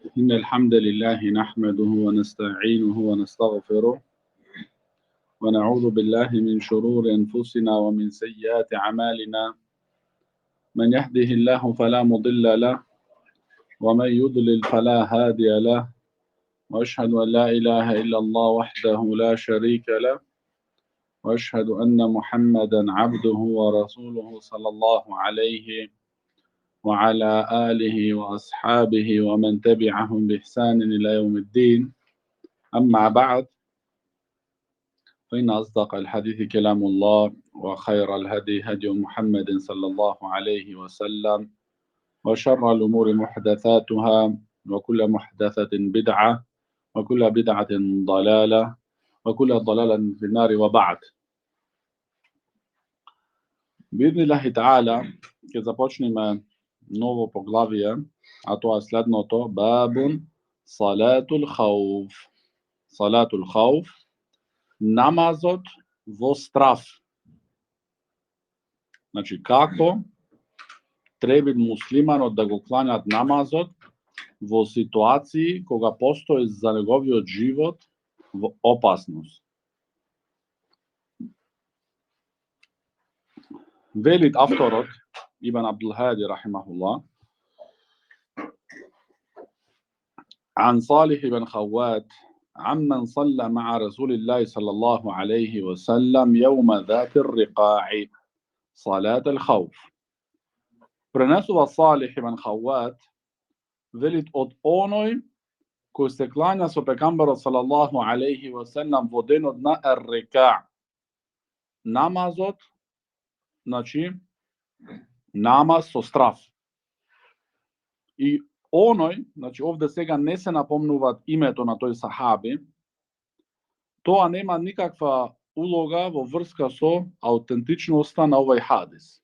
إن الحمد لله نحمده ونستعينه ونستغفره ونعوذ بالله من شرور أنفسنا ومن سيئات أعمالنا من يهده الله فلا مضل له ومن يضلل فلا هادي له وأشهد أن لا إله إلا الله وحده لا شريك له وأشهد أن محمدا عبده ورسوله صلى الله عليه وعلى آله وأصحابه ومن تبعهم بإحسان إلى يوم الدين أما بعد فإن أصدق الحديث كلام الله وخير الهدي هدي محمد صلى الله عليه وسلم وشر الأمور محدثاتها وكل محدثة بدعة وكل بدعة ضلالة وكل ضلالة في النار وبعد. بإذن الله تعالى keď započneme novo poglavje, a to je slednoto babun salatul khawf. Salatul khawf, namazot vo straf. Znači kako treba muslimanot da go klanjat namazot vo situaciji koga postoji za njegovio život v opasnost. Velit avtorot Ibn Abdul Hadi rahimahullah عن صالح بن خوات عمن صلى مع رسول الله صلى الله عليه وسلم يوم ذات الرقاع صلاة الخوف. Prenesu Salih ibn Khawat velit od onoj koji se klanja sa pejgamberom sallallahu alejhi ve sellem vodeno na ar-rika'. Namazot, znači namaz so straf. I onoj, znači ovdje сега не се напомнуваат името на тој сахаби, тоа нема никаква улога во врска со аутентичноста на овој хадис.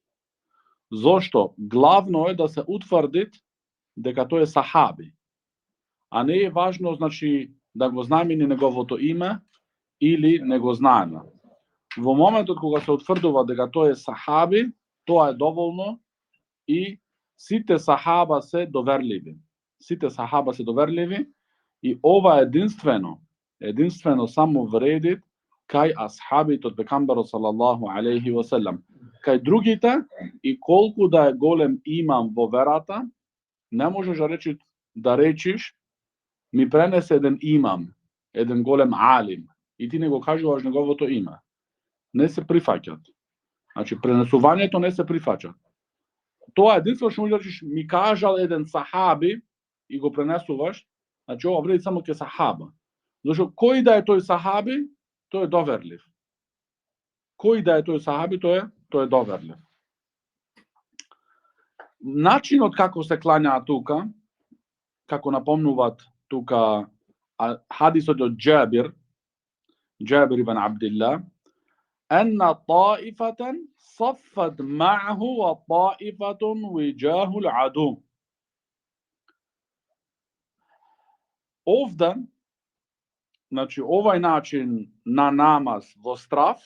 Зошто? Главно е да се утврди дека тој е сахаби. А не е важно, значи, да го знаеме ни неговото име или не го знаеме. Во моментот кога се утврдува дека тој е сахаби, тоа е доволно и сите сахаба се доверливи. Сите сахаба се доверливи и ова единствено само вреди кај асхабите од пекамберот салаллаху алейхи ва селем. Кај другите, и колку да е голем имам во верата, не можеш да речиш ми пренесе еден имам, еден голем алим, и ти не го кажуваш неговото име. Не се прифаќат. Значи, пренесувањето не се прифаќа. Тоа единствено што можеш да речиш ми кажал еден сахаби и го пренесуваш, значи ова вреди само ке сахаба. Зашто кој да е тој сахаби, тој е доверлив. Кој да е тој сахаби, тој е доверлив. Начинот како се клањаат тука, како напомнуваат тука хадисот од Джабир ибн Абдилlah, أن طائفة صفت معه وطائفة وجاه العدو. Овде, значи овај начин на намаз во страф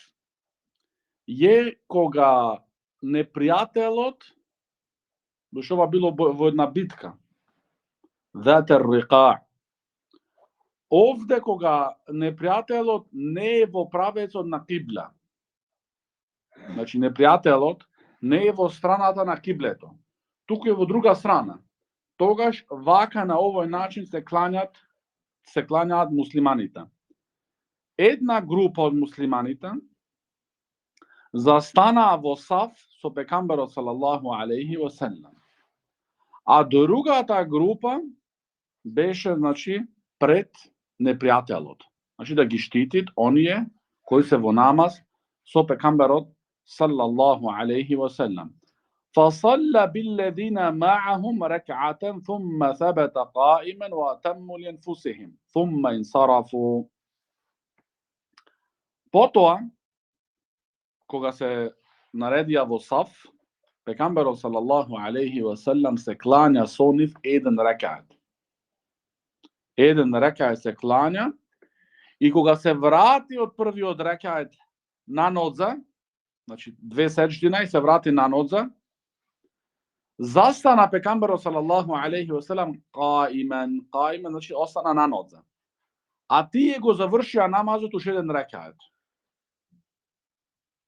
е кога непријателот, зашто ова било во една битка, ذات الرقاع. Овде кога непријателот не е во правецот на кибла. Значи непријателот не е во страната на киблето, туку е во друга страна. Тогаш вака на овој начин се клањаат муслиманите. Една група од муслиманите застанаа во саф со пекамберот салаллаху алейхи ва селем. А другата група беше, значи, пред непријателот. Значи да ги штитит оние кои се во намаз со пекамберот саллаллаху алейхи ва селем. فصلى بالذين معهم ركعة ثم ثبت قائما وأتموا لأنفسهم ثم انصرفوا. Потоа, кога се наредија во саф, пекамберот саллаллаху алейхи ва селем се клања со нив еден рекаат. Еден рекаат се клања и кога се врати од првиот рекаат на нодза, значи две сеџдина и се врати на нодза, Zastana pejgamberu sallallahu alejhi ve sellem qaiman, znači ostana na nodze. A ti je go završio namazot už jedan rekat.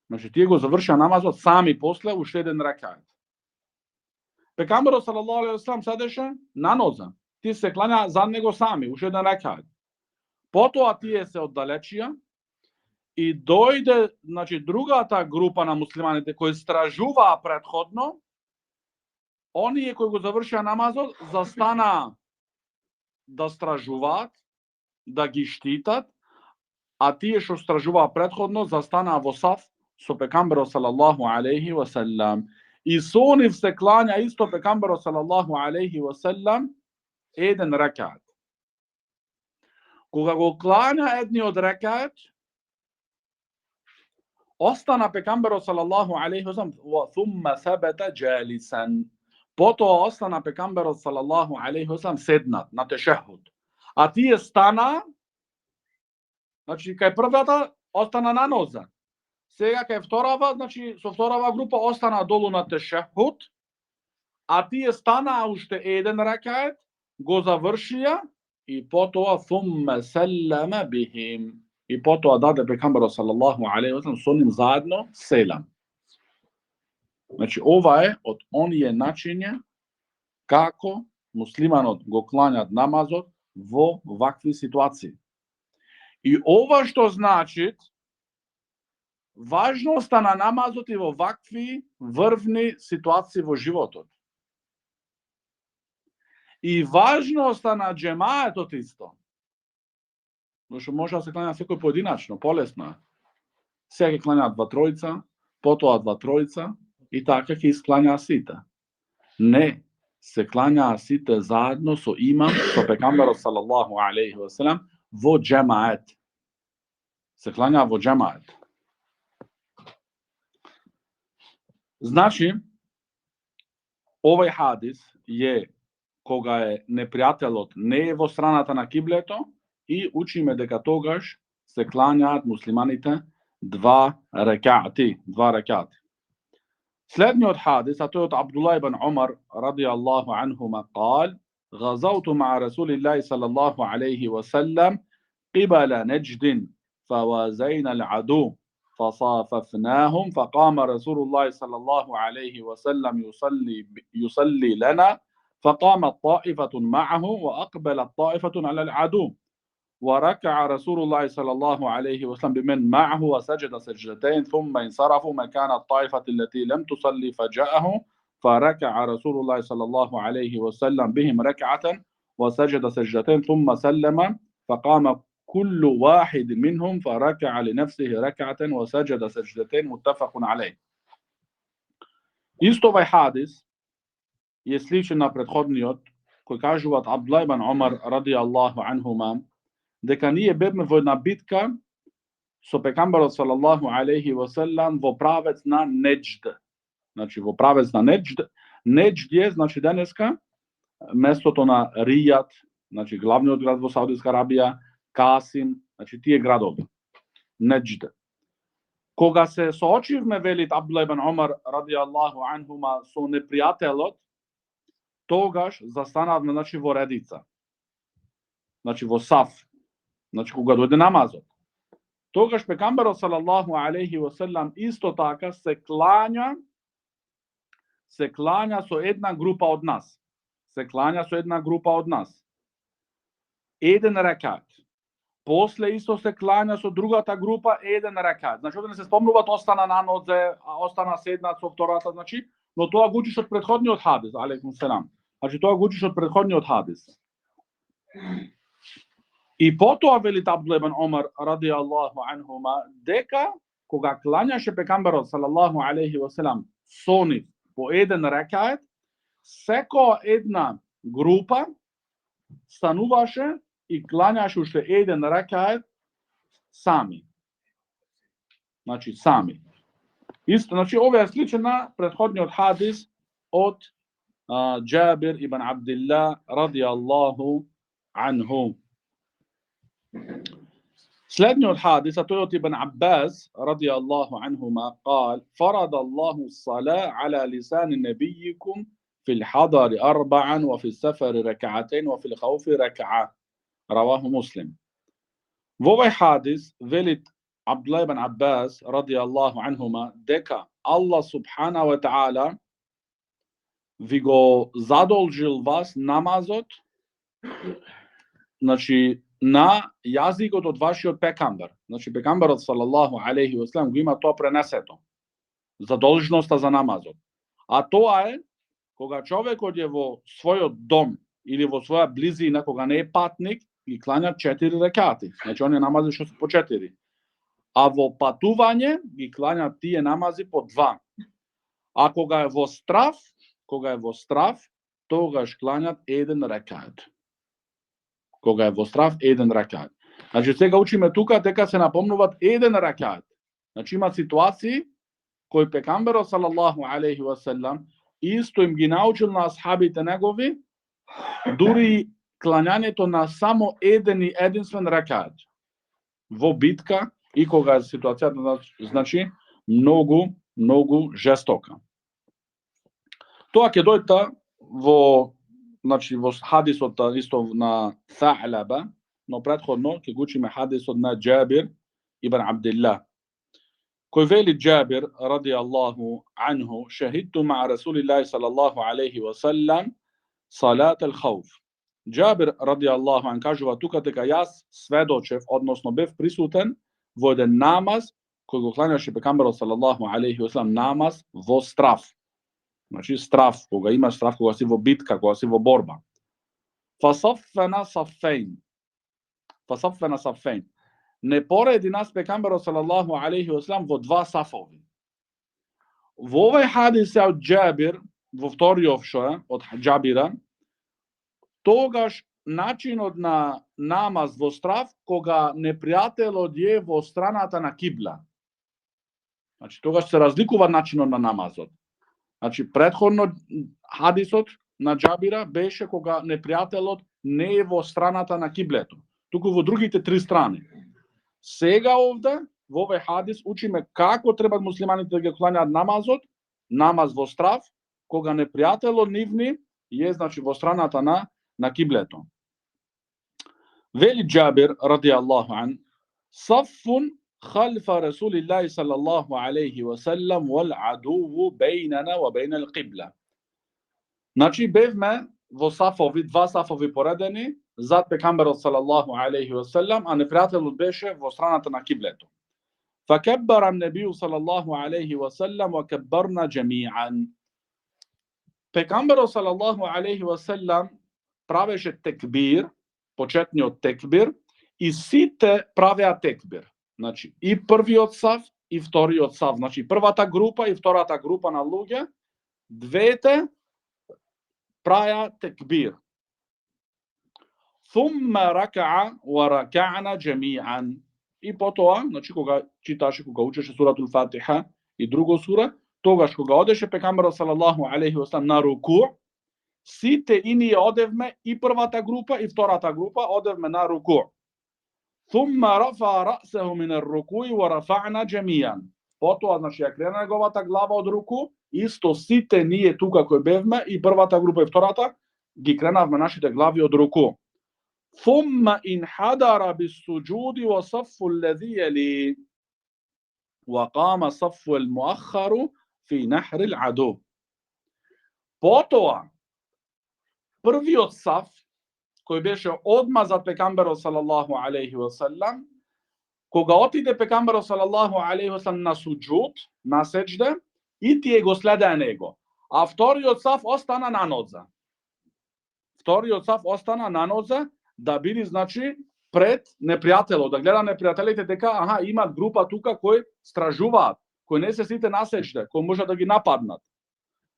Znači ti je go završio namazot sami posle už jedan rekat. Pejgamberu sallallahu alejhi ve sellem sadeše na nodze. Ti se klanja za nego sami už jedan rekat. Potom a ti je se oddalečio i dojde, znači druga ta grupa na muslimanite koji stražuva prethodno, oni je koji go završio namazot zastana da stražuvat, da gi štitat, a ti je što stražuva prethodno zastana vo saf so pejgamberu sallallahu alejhi ve sellem. I suniv se klanja isto pejgamberu sallallahu alejhi ve sellem jedan rekat. Koga go klanja jedni od rekat, ostana pejgamberu sallallahu alejhi ve sellem thumma sabata jalisan. Potom ostana pejgamberu sallallahu alejhi ve sellem sednat na tešehud. A ti je stana, znači kaj prvata ostana na noza. Сега kaj вторава, значи со вторава група остана долу на тешехуд, а тие стана уште еден ракаат, го завршија и потоа thumma sallama bihim. И потоа даде пejgamberu sallallahu alejhi ve sellem со ним заедно селам. Значи ова е од оние начиња како муслиманот го кланјат намазот во вакви ситуации. И ова што значи важноста на намазот и во вакви врвни ситуации во животот. И важноста на джемаетот исто. Зашто може да се клања секој поединачно, полесно. Сега ќе клањаат два тројца, потоа два тројца и така ќе исклањаа сите. Не, се клањаа сите заедно со имам, со пejgamberот салаллаху алейхи ве селем во джемает. Се клањаа во джемает. Значи, овај хадис е кога е непријателот не е во страната на киблето и учиме дека тогаш се клањаат муслиманите два рекати. Следниот хадис, а тој од Абдуллах ибн Умар радијаллаху анхума قال: غزوت مع رسول الله صلى الله عليه وسلم قبل نجد فوازينا العدو فصاففناهم فقام رسول الله صلى الله عليه وسلم يصلي لنا فقامت طائفة معه وأقبلت طائفة على العدو وركع رسول الله صلى الله عليه وسلم بمن معه وسجد سجدتين ثم انصرفوا مكان الطائفة التي لم تصلي فجاءه فركع رسول الله صلى الله عليه وسلم بهم ركعة وسجد سجدتين ثم سلم فقام كل واحد منهم فركع لنفسه ركعة وسجد سجدتين متفق عليه. Исто овај хадис е сличен на претходниот, кој кажуваат Абдуллах ибн Умар радијаллаху анхума, дека ние бевме во една битка со пejgamberот салаллаху алейхи ве селем во правец на Неџд. Значи во правец на Неџд. Неџд е, значи денеска местото на Ријад, значи главниот град во Саудиска Арабија, Касим, значи тие градови. Неџд. Кога се соочивме, велит Абдуллах ибн Умар радијаллаху анхума, со непријателот, тогаш застанавме, значи во редица. Значи во саф. Значи кога дојде намазот. Тогаш пejgamberот салаллаху алейхи ве селем исто така се клања со една група од нас. Еден рекат. После исто се клања со другата група еден рекат. Значи овде не се спомнуваат остана на нодзе, остана седнат со втората, значи, но тоа го учиш од претходниот хадис, алейкум селам. Значи тоа го учиш од претходниот хадис. И потоа велит Абдуллах ибн Умар радијаллаху анхума дека кога клањаше пejgamberот салаллаху алейхи ве селем со нив по еден рекат, секоја една група стануваше и клањаше уште еден рекат сами. Значи сами. Исто, значи ова е сличен на претходниот хадис од Џабир ибн Абдилlah радијаллаху анху. Следниот حادث تويوت بن عباس رضي الله عنهما قال: فرض الله الصلاة على لسان نبيكم في الحضر 4 وفي السفر ركعتين وفي الخوف ركعة. رواه مسلم. В ovaj hadis veli Abdullah ibn Abbas radijallahu anhuma deka Allah subhanahu wa ta'ala vi go zadolžil vas namazot, znači na jazikot od vašeg pekamber. Znači pekamberot sallallahu alaihi wa sallam go ima to preneseto. Zadolžnosť za namazot. A to je, koga čovek odje vo svoj dom ili vo svoja blizina, koga ne je patnik, i klanja 4 rekati. Znači on je namazi što su po 4. A vo patuvanje i klanja tije namazi po 2. A koga je vo straf, toga klanjat 1 rekat. Koga je vo straf 1 rekat. Znači сега učime tuka, teka se napomnuvat 1 rekat. Znači ima situaciji koji pekambero sallallahu alaihi wa sallam isto im gi naučil na ashabite negovi, дури клањањето на само еден и единствен ракат во битка и кога ситуацијата значи многу жестока. Тоа ќе дојде во хадисот исто на Са'лаба, но претходно ќе го учиме хадисот на Џабир ибн Абдилlah, кој вели Џабир радијаллаху анху: шахидту ма'a Расулиллахи саллаллаху алейхи ва саллам салат ал-хауф. Џабир радијаллаху ан кажува тука дека јас сведочев, односно бев присутен во еден намаз кој го клањаше пекамберот саллаллаху алейхи ва саллам, намаз во страф. Значи страф, кога има страф, кога си во битка, кога си во борба. Фасаффена саффейн. Не пореди нас пекамберот саллаллаху алейхи ва саллам во 2 сафови. Во овој хадис од Џабир, во вториот што е од Џабира, тогаш начинот на намаз во страф кога непријателот е во страната на кибла. Значи тогаш се разликува начинот на намазот. Значи претходно хадисот на Џабира беше кога непријателот не е во страната на киблето, туку во другите 3 страни. Сега овде во овој хадис учиме како треба муслиманите да ги клањаат намазот, намаз во страф, кога непријателот нивни е значи во страната на киблето. Вели Џабир радијаллаху ан: саффун халфа Расулиллахи саллаллаху алейхи ва саллам вал адуву бейнана ва бейнал кибла. Значи бевме во сафови, 2 сафови поредени зад пекамберот саллаллаху алейхи ва саллам, а непријателот беше во страната на киблето. فكبر النبي صلى الله عليه وسلم وكبرنا جميعا. Пекамберот саллаллаху алейхи ва саллам правеше текбир, почетниот текбир, и сите правеа текбир. Значи и првиот саф и вториот саф, значи првата група и втората група на луѓе, двете правеа текбир. ثم ركع وركعنا جميعا. И потоа, значи кога читаше, кога учеше суратул Фатиха и друго сура, тогаш кога одеше пекамберот саллаллаху алейхи ва саллам на руку, сите и ние одевме, и првата група и втората група одевме на руку. ثم رفع رأسه من الركوع ورفعنا جميعا. Потоа, значи ја крена неговата глава од руку, исто сите ние тука кои бевме, и првата група и втората, ги кренавме нашите глави од руку. ثم انحدر بالسجود وصف الذي يلي وقام صف المؤخر في نحر العدو. Потоа првиот саф кој беше одма зад пекамберот саллаллаху алейхи ва саллам, кога отиде пекамберот саллаллаху алейхи ва саллам на суџуд, на сеџде, и тие го следеа него, а вториот саф остана на ноза. Да биде, значи, пред непријателот, да гледа непријателите дека имат група тука кои стражуваат, кои не се сите насечде, кои може да ги нападнат.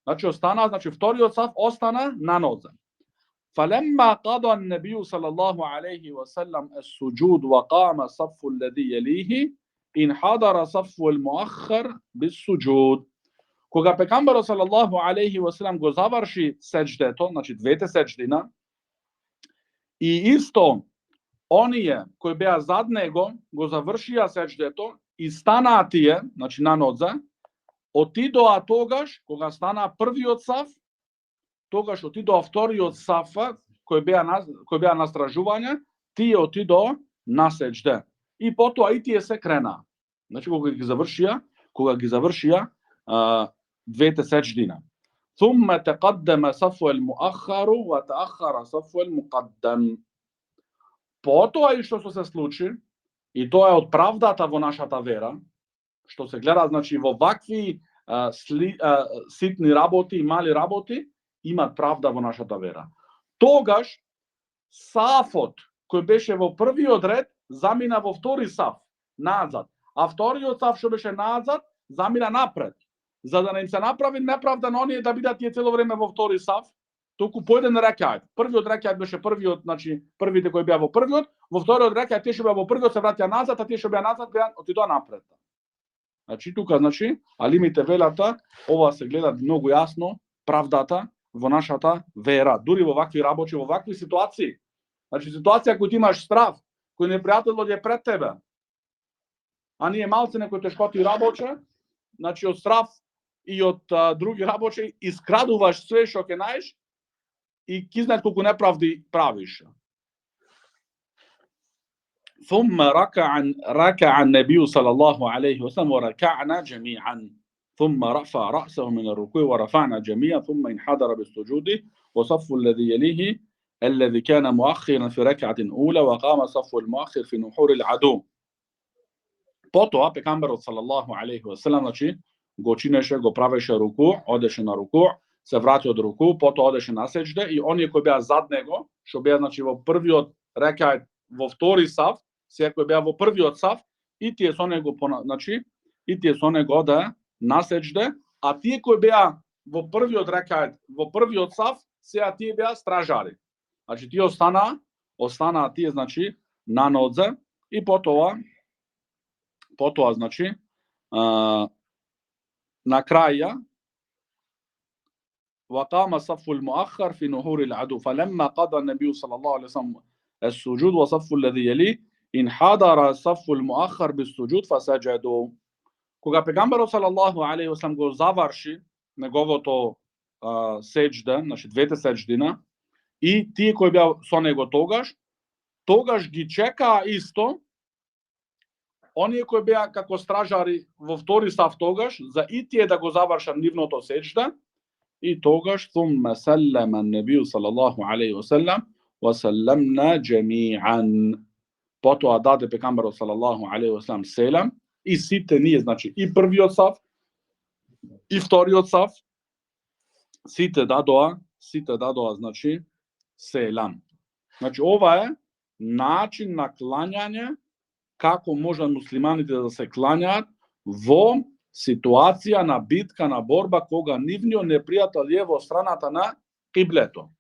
Значи остана, значи вториот саф остана на ноза. فلما قضى النبي صلى الله عليه وسلم السجود وقام الصف الذي يليه انحدر صف المؤخر بالسجود. Кога пекамберот саллаллаху алейхи ва саллам го заврши сеџдето, значи двете сеџдина, и исто оние кои беа зад него го завршија сеџдето и станаа тие, значи на ноза, отидоа тогаш кога стана првиот саф тогаш отидоа вториот сафа, кој беа на стражување, тие отидоа на сеџде. И потоа и тие се крена. Значи, кога ги завршија двете сеџдина. ثم تقدم صف المؤخر وتأخر صف المقدم. Потоа и што се случи, и тоа е од правдата во нашата вера, што се гледа, значи, во вакви ситни работи и мали работи, имат правда во нашата вера. Тогаш, сафот, кој беше во првиот ред, замина во втори саф, назад. А вториот саф, што беше назад, замина напред. За да не им се направи неправда на оние да бидат тие цело време во втори саф, туку по еден рекаат. Првиот рекаат беше првиот, значи, првите кои беа во првиот, во вториот рекаат тие што беа во првиот се враќаа назад, а тие што беа назад отидоа напред. Значи, тука, значи, алимите велата, ова се гледа многу јасно, правдата во нашата вера, дури во вакви работи, во вакви ситуации. Значи, ситуација кој ти имаш страв, кој непријателот е пред тебе, а ние малце некои тешкоти работи, значи, од страв и од други работи, искрадуваш све што ќе најдеш и ки знаеш колку неправди правиш. ثم ركع النبي صلى الله عليه وسلم وركعنا جميعا ثم رفع رأسه من الركوع ورفعنا جميعا ثم انحدر بالسجود وصف الذي يليه الذي كان مؤخرا في ركعة أولى وقام صف المؤخر في نحور العدو. Потоа пекамберот салаллаху алейхи ва селем, значи, го чинеше, го правеше руку, одеше на руку, се врати од руку, потоа одеше на сеџде и оние кои беа зад него, што беа, значи, во првиот рекаат во втори саф, секој беа во првиот саф, и тие со него, значи, и тие со него да на сеџде, а тие кои беа во првиот рекаат, во првиот саф, сега тие беа стражари. Значи, тие останаа тие, значи, на нодзе и потоа, значи, на краја, وقام صف المؤخر في نحور العدو فلما قضى النبي صلى الله عليه وسلم السجود وصف الذي يليه انحدر صف المؤخر بالسجود فسجدوا. Кога пегамберот салаллаху алейхи ва селем го заврши неговото сеџде, значи двете сеџдина, и тие кои беа со него тогаш ги чекаа исто оние кои беа како стражари во втори саф тогаш, за и тие да го завршат нивното сеџде, и тогаш ثم سلم النبي صلى الله عليه وسلم وسلمنا جميعا. Потоа даде пекамберот салаллаху алейхи ва селем селам и сите ние, значи, и првиот саф и вториот саф, сите дадоа, значи, селам. Значи, ова е начин на клањање, како може муслиманите да се клањаат во ситуација на битка, на борба, кога нивниот непријател е во страната на киблето.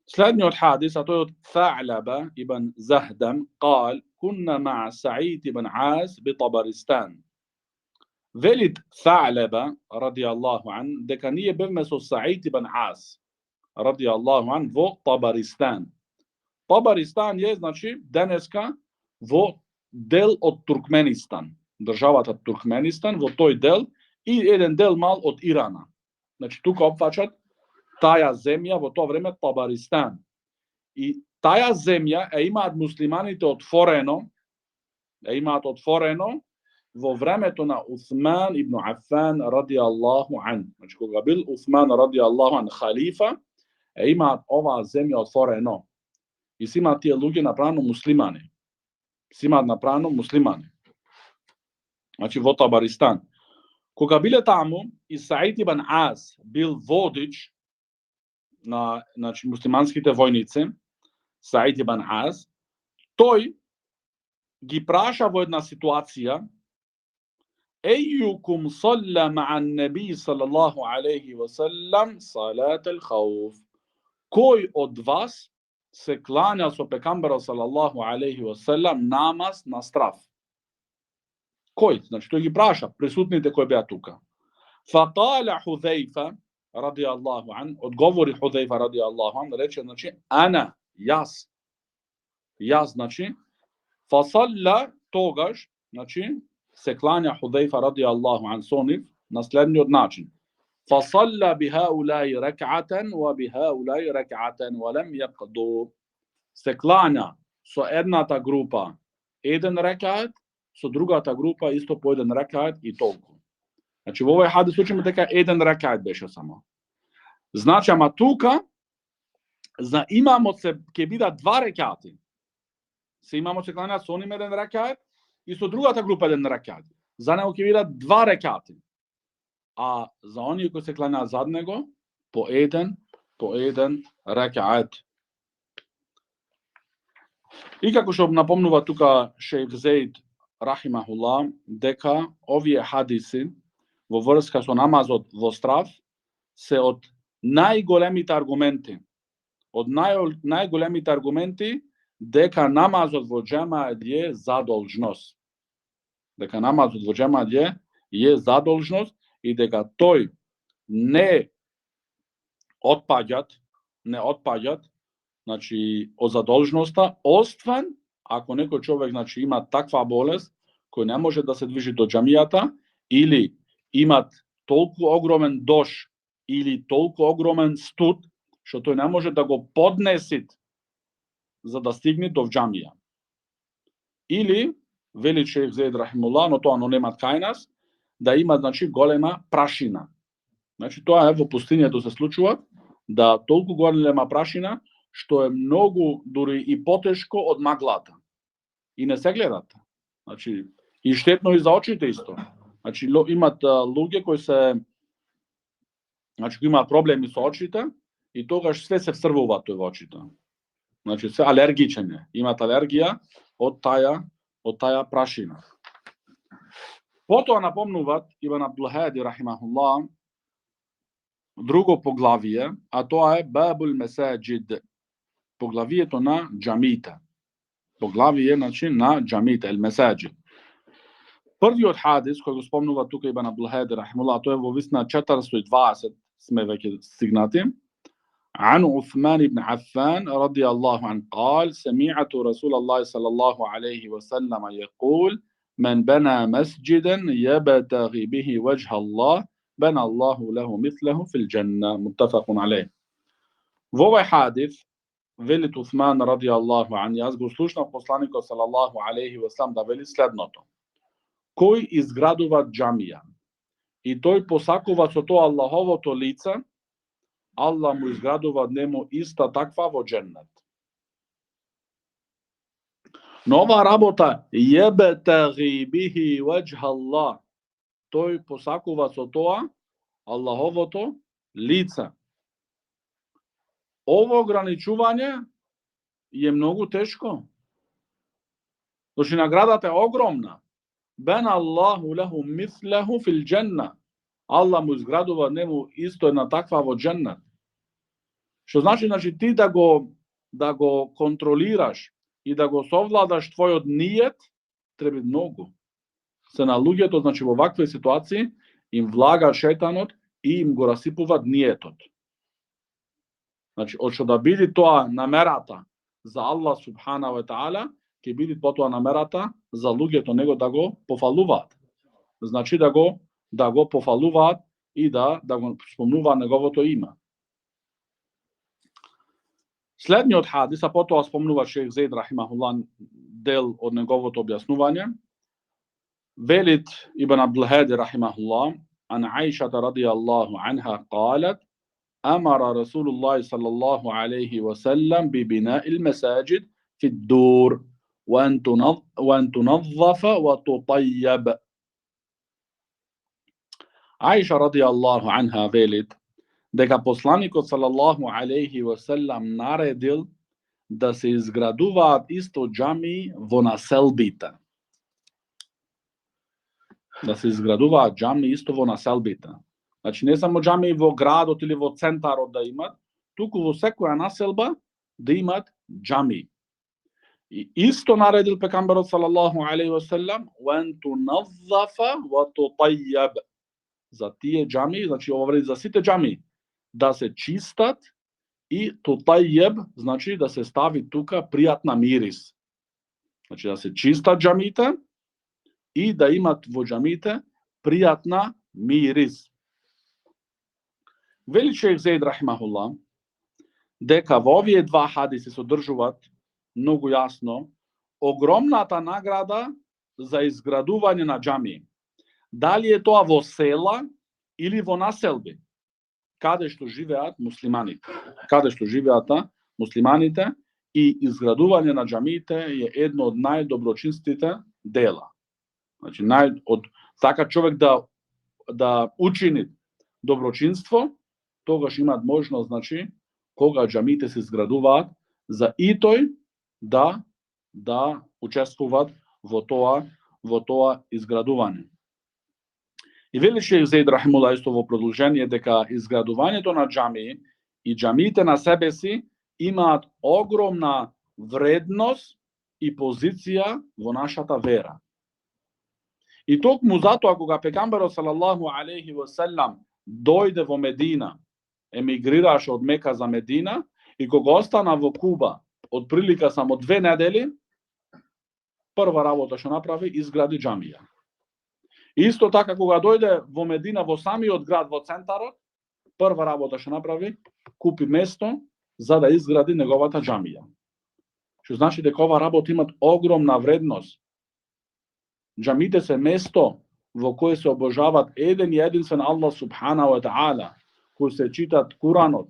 Следниот хадис, а тој од ثعلبة ибн Захдам, قال كنا مع سعيد بن عاص بطبرستان. Велит ثعلبة радијаллаху ан, дека ние бевме со Саид ибн Ас радијаллаху ан во Табаристан. Табаристан е, значи, денеска во дел од Туркменистан, државата Туркменистан, во тој дел, и еден дел мал од Ирана. Значи, тука опфаќат таја земја во тоа време Табаристан. И таја земја имаат муслиманите отворено, во времето на Усман ибн Афан радијаллаху ан. Значи, кога бил Усман радијаллаху ан халифа, имаат оваа земја отворено. И си имаат тие луѓе направено муслимани. Значи, во Табаристан. Кога биле таму, и Саид ибн Ас бил водич на, значи, муслиманските војници, Саид ибн Ас, тој ги праша во една ситуација: Ејукум салла ма'a an-Nabi sallallahu alayhi wa sallam salat al-khawf. Кој од вас се клања со пекамберот салаллаху алейхи ва селем намаз на страв? Кој? Значи, тој ги праша присутните кои беа тука. Фaqala Худзајфа радијаллаху ан, одговори Худзајфа радијаллаху ан, рече, значи, ана, јас, значи, фасалла, тогаш, значи, се клања Худзајфа радијаллаху ан со нив на следниот начин. فصلى بهؤلاء ركعة وبهؤلاء ركعة ولم يقضوا. Se klanja so jednata grupa jedan rekat, so drugata grupa isto po jedan rekat i toliko. Znači u ovoj hadis učimo teka jedan rekat beše samo. Znači, ama tuka, za imamo se ke bida dva rekati. Se imamo se klanja s onim jedan rekat i so drugata grupa jedan rekat. Za него ke bida dva rekati. A za oni koji se klanja zadnego, po jedan rekat. I kako što napomnува тука шейх Зейд рахимахуллах, дека овие хадиси во врска со намазот во страв се од најголемите аргументи. Од најголемите аргументи дека намазот во џемаат е задолжност. Дека намазот во џемаат е задолжност и дека тој не отпаѓат, значи од задолжноста, освен ако некој човек значи има таква болест кој не може да се движи до џамијата или имат толку огромен дош или толку огромен студ што тој не може да го поднеси за да стигне до џамија. Или вели шейх Зейд рахимуллах, но тоа нема кај нас, да има значи голема прашина. Значи тоа е во пустињето се случува, да толку голема прашина што е многу дури и потешко од маглата. И не се гледат. Значи и штетно и за очите исто. Значи имат луѓе кои се значи кои имаат проблеми со очите и тогаш се всрвува тој во очите. Значи се алергичен е. Имат алергија од тая прашина. Потоа напомнуваат Ибн Абдул-Хади рахимахуллах друго поглавие, а тоа е Бабул Месаџид, поглавието на џамиите. Поглавие значи на џамиите, ел месаџид. Првиот хадис кој го спомнува тука Ибн Абдул-Хади рахимахуллах, тоа е во висна 420 сме веќе стигнати. عن عثمان بن عفان رضي الله عنه قال سمعت رسول الله صلى الله عليه وسلم يقول من بنى مسجدا يبتغي به وجه الله بنى الله له مثله في الجنة متفق عليه. Во овој хадис вели Уthman радијаллаху ан, јас го слушнав посланикот салаллаху алейхи ва салам да вели следното: кој изградува џамија и тој посакува со тоа Аллаховото лице, Аллах му изградува нему иста таква во џеннет. Но ова работа јебетаги бихи ваџха Аллах, тој посакува со тоа Аллаховото лице. Ово ограничување е многу тешко. Значи наградата е огромна. Бен Аллаху леху мислеху фил џенна. Аллах му изградува нему исто една таква во џеннет. Што значи ти да го контролираш и да го совладаш твојот нијет, треба многу. Се на луѓето, значи во вакви ситуации им влага шејтанот и им го расипува нијетот. Значи, од што да биде тоа намерата за Аллах субхана ва таала, ќе биде потоа намерата за луѓето него да го пофалуваат. Значи да го пофалуваат и да го спомнуваат неговото име. Следниот хадис, а потоа спомнува шейх Зейд рахимахуллах дел од неговото објаснување. Велит Ибн Абдул-Хади рахимахуллах ан Аишата радијаллаху анха قالت أمر رسول الله صلى الله عليه وسلم ببناء المساجد في الدور وأن تنظف وتطيب. Аиша радијаллаху анха велит дека посланикот салаллаху алейхи ва селам наредил да се изградуваат исто џамии во населбите. Да се изградуваат џамии исто во населбите. Значи не само џамии во градот или во центарот да имат, туку во секоја населба да имат џамии. И исто наредил пекамберот салаллаху алейхи ва селам وأن تنظف وتطيب. За тие џамии, значи ова вреди за сите џамии, да се чистат и тутајеб, значи да се стави тука пријатна мирис. Значи да се чистат џамиите и да имат во џамиите пријатна мирис. Veli Šejh Zeid rahimahullah, дека во овие два хадиси содржуваат многу јасно огромната награда за изградување на џамии. Дали е тоа во села или во населби, каде што живеат муслиманите. Каде што живеат муслиманите и изградување на џамиите е едно од најдоброчинствите дела. Значи така човек да учини доброчинство, тогаш имаат можност, значи, кога џамиите се изградуваат, за и тој да учествуваат во тоа изградување. И вели Шејх Зеид рахимуллах исто во продолжение дека изградувањето на џамии и џамиите на себе си имаат огромна вредност и позиција во нашата вера. И токму затоа кога пегамберот салаллаху алейхи ва селам дојде во Медина, емигрираше од Мека за Медина и кога остана во Куба од прилика само 2 недели, прва работа што направи, изгради џамија. Исто така кога дојде во Медина во самиот град во центарот, прва работа што направи, купи место за да изгради неговата џамија. Што значи дека ова работа имат огромна вредност. Џамите се место во кое се обожават еден и единствен Аллах субхана ва таала, кој се читат Куранот,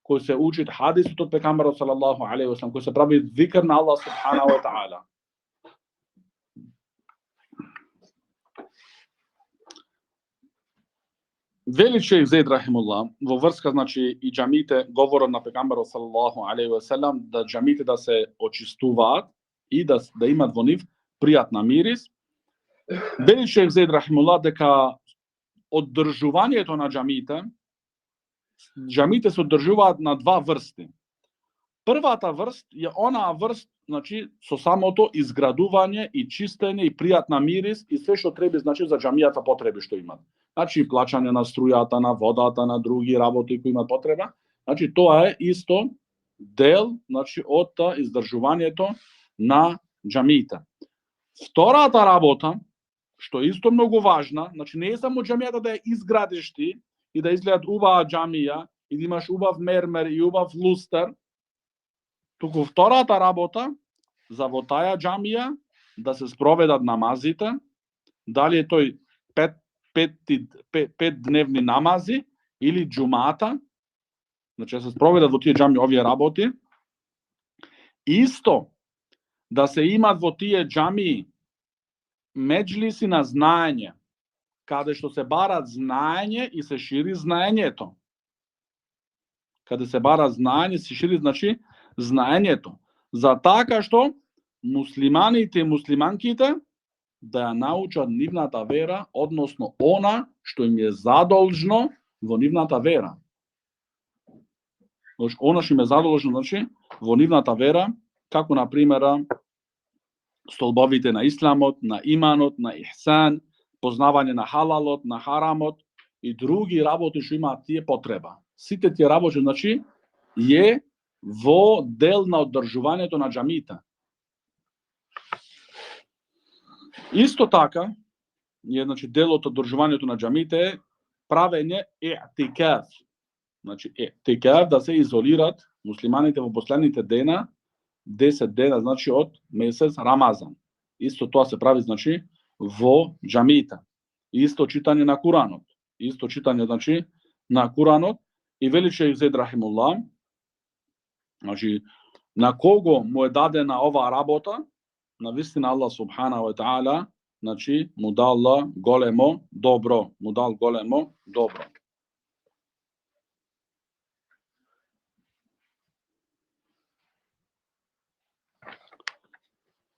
кој се учит хадисот од пегамберот салаллаху алейхи ва салам, кој се прави зикр на Аллах субхана ва таала. Вели Шејх Зеид рахимуллах во врска, значи, и џамите, говорот на пегамберот салаллаху алейхи ва салам, да џамите да се очистуваат и да имат во нив пријатна мирис. Вели Шејх Зеид рахимуллах дека оддржувањето на џамите се оддржуваат на два врсти. Првата врст е онаа врст, значи, со самото изградување и чистење и пријатна мирис и све што треба, значи, за џамијата потреби што имат. Значи, плаќање на струјата, на водата, на други работи кои имат потреба. Значи, тоа е исто дел, значи, од издржувањето на џамиите. Втората работа, што е исто многу важна, значи не е само џамијата да ја изградиш ти и да изгледат убава џамија и да имаш убав мермер и убав лустер, туку втората работа за во таја џамија да се спроведат намазите, дали е тој 5 дневни намази или џумата, значи да се спроведат во тие џамии овие работи. Исто да се имат во тие џамии меджлиси на знаење, каде што се барат знаење и се шири знаењето. Каде се бара знаење, се шири, значи, знаењето. За така што муслиманите и муслиманките да ја научат нивната вера, односно она што им е задолжно во нивната вера. Она што им е задолжно, значи, во нивната вера, како, например, столбовите на исламот, на иманот, на ихсан, познавање на халалот, на харамот и други работи што имаат тие потреба. Сите тие работи, значи, е во дел на оддржувањето на џамиите. Исто така, значи, делот од оддржувањето на џамиите е правење и'тикаф. Значи, и'тикаф да се изолират муслиманите во последните дена, 10 дена, значи, од месец Рамазан. Исто тоа се прави, значи, во џамиите. Исто читање на Куранот. Исто читање, значи, на Куранот. И вели Шејх Зеид рахимуллах, значи, на кого му е дадена оваа работа, на вистина Аллах субхана ва таала, значи, му дал големо добро. Му дал големо добро.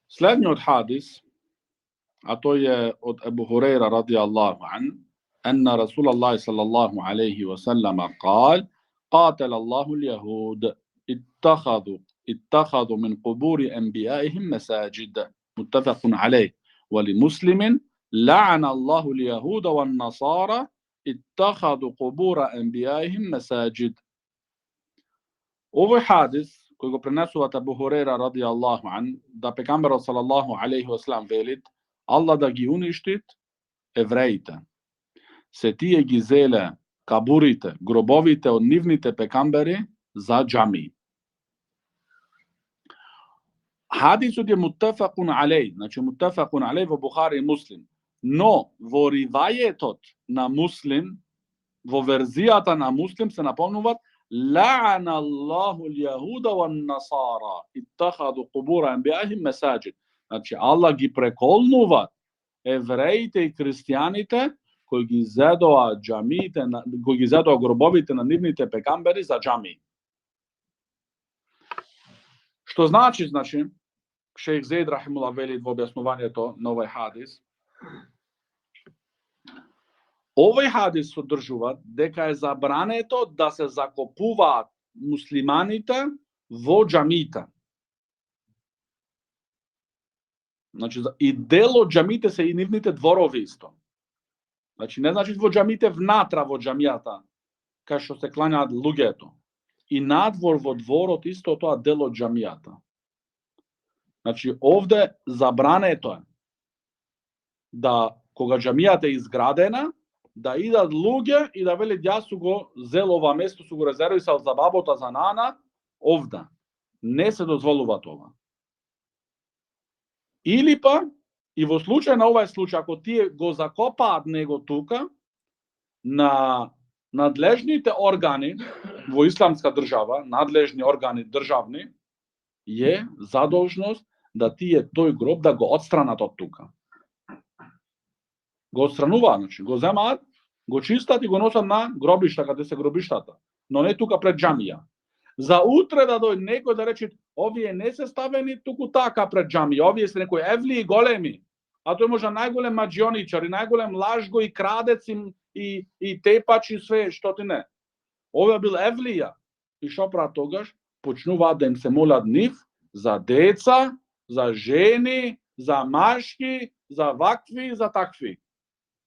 Следниот хадис, а тој е од Абу Хурейра радијаллаху ан, أن رسول الله صلى الله عليه وسلم قال قاتل الله اليهود اتخذوا من قبور أنبيائهم مساجد متفق عليه ولمسلم لعن الله اليهود والنصارى اتخذوا قبور أنبيائهم مساجد. Овој хадис кој го пренесуваат Абу Хурейра радијаллаху ан, да пегамберот салаллаху алейхи ва салам велит Аллах да ги уништит евреите. Се тие ги зеле кабурите, гробовите од нивните пекамбери за џами. Хадисот е муттафакун алей, значи муттафакун алей во Бухари и Муслим. Но во ривајетот на Муслим, во верзијата на Муслим се напомнуваат ла'ана Аллаху al-јахуда ван-насара иттахаду кубура анбијахим месаџид. Значи Аллах ги преколнува евреите и христијаните кои ги зедоа џамиите, кои ги зедоа гробовите на нивните пекамбери за џами. Што значи, Шејх Зейд рахимуллах вели во објаснувањето на овој хадис, овој хадис содржува дека е забрането да се закопуваат муслиманите во џамиите. Значи, и дел од џамиите се и нивните дворови исто. Значи, не значи во џамиите внатра во џамијата, кај што се клањаат луѓето. И надвор во дворот исто тоа дел од џамијата. Значи, овде забрането е да, кога џамијата е изградена, да идат луѓе и да велат јас су го зел ова место, су го резервисал за бабота, за нана, овде. Не се дозволува тоа. Или па, и во случај на овај случај, ако тие го закопаат него тука, на надлежните органи во исламска држава, надлежни органи државни, е задолжност да тие тој гроб да го отстранат од тука. Го отстрануваат, значи, го земаат, го чистат и го носат на гробишта, каде се гробиштата, но не тука пред џамија. За утре да дојде некој да рече, овие не се ставени туку така пред џамија, овие се некои евли и големи, а тој може најголем маџионичар и најголем лажго и крадец и тепач и све, што ти не. Овие бил евлија. И шо прават тогаш? Почнуваат да им се молат нив за деца, за жени, за машки, за вакви, за такви.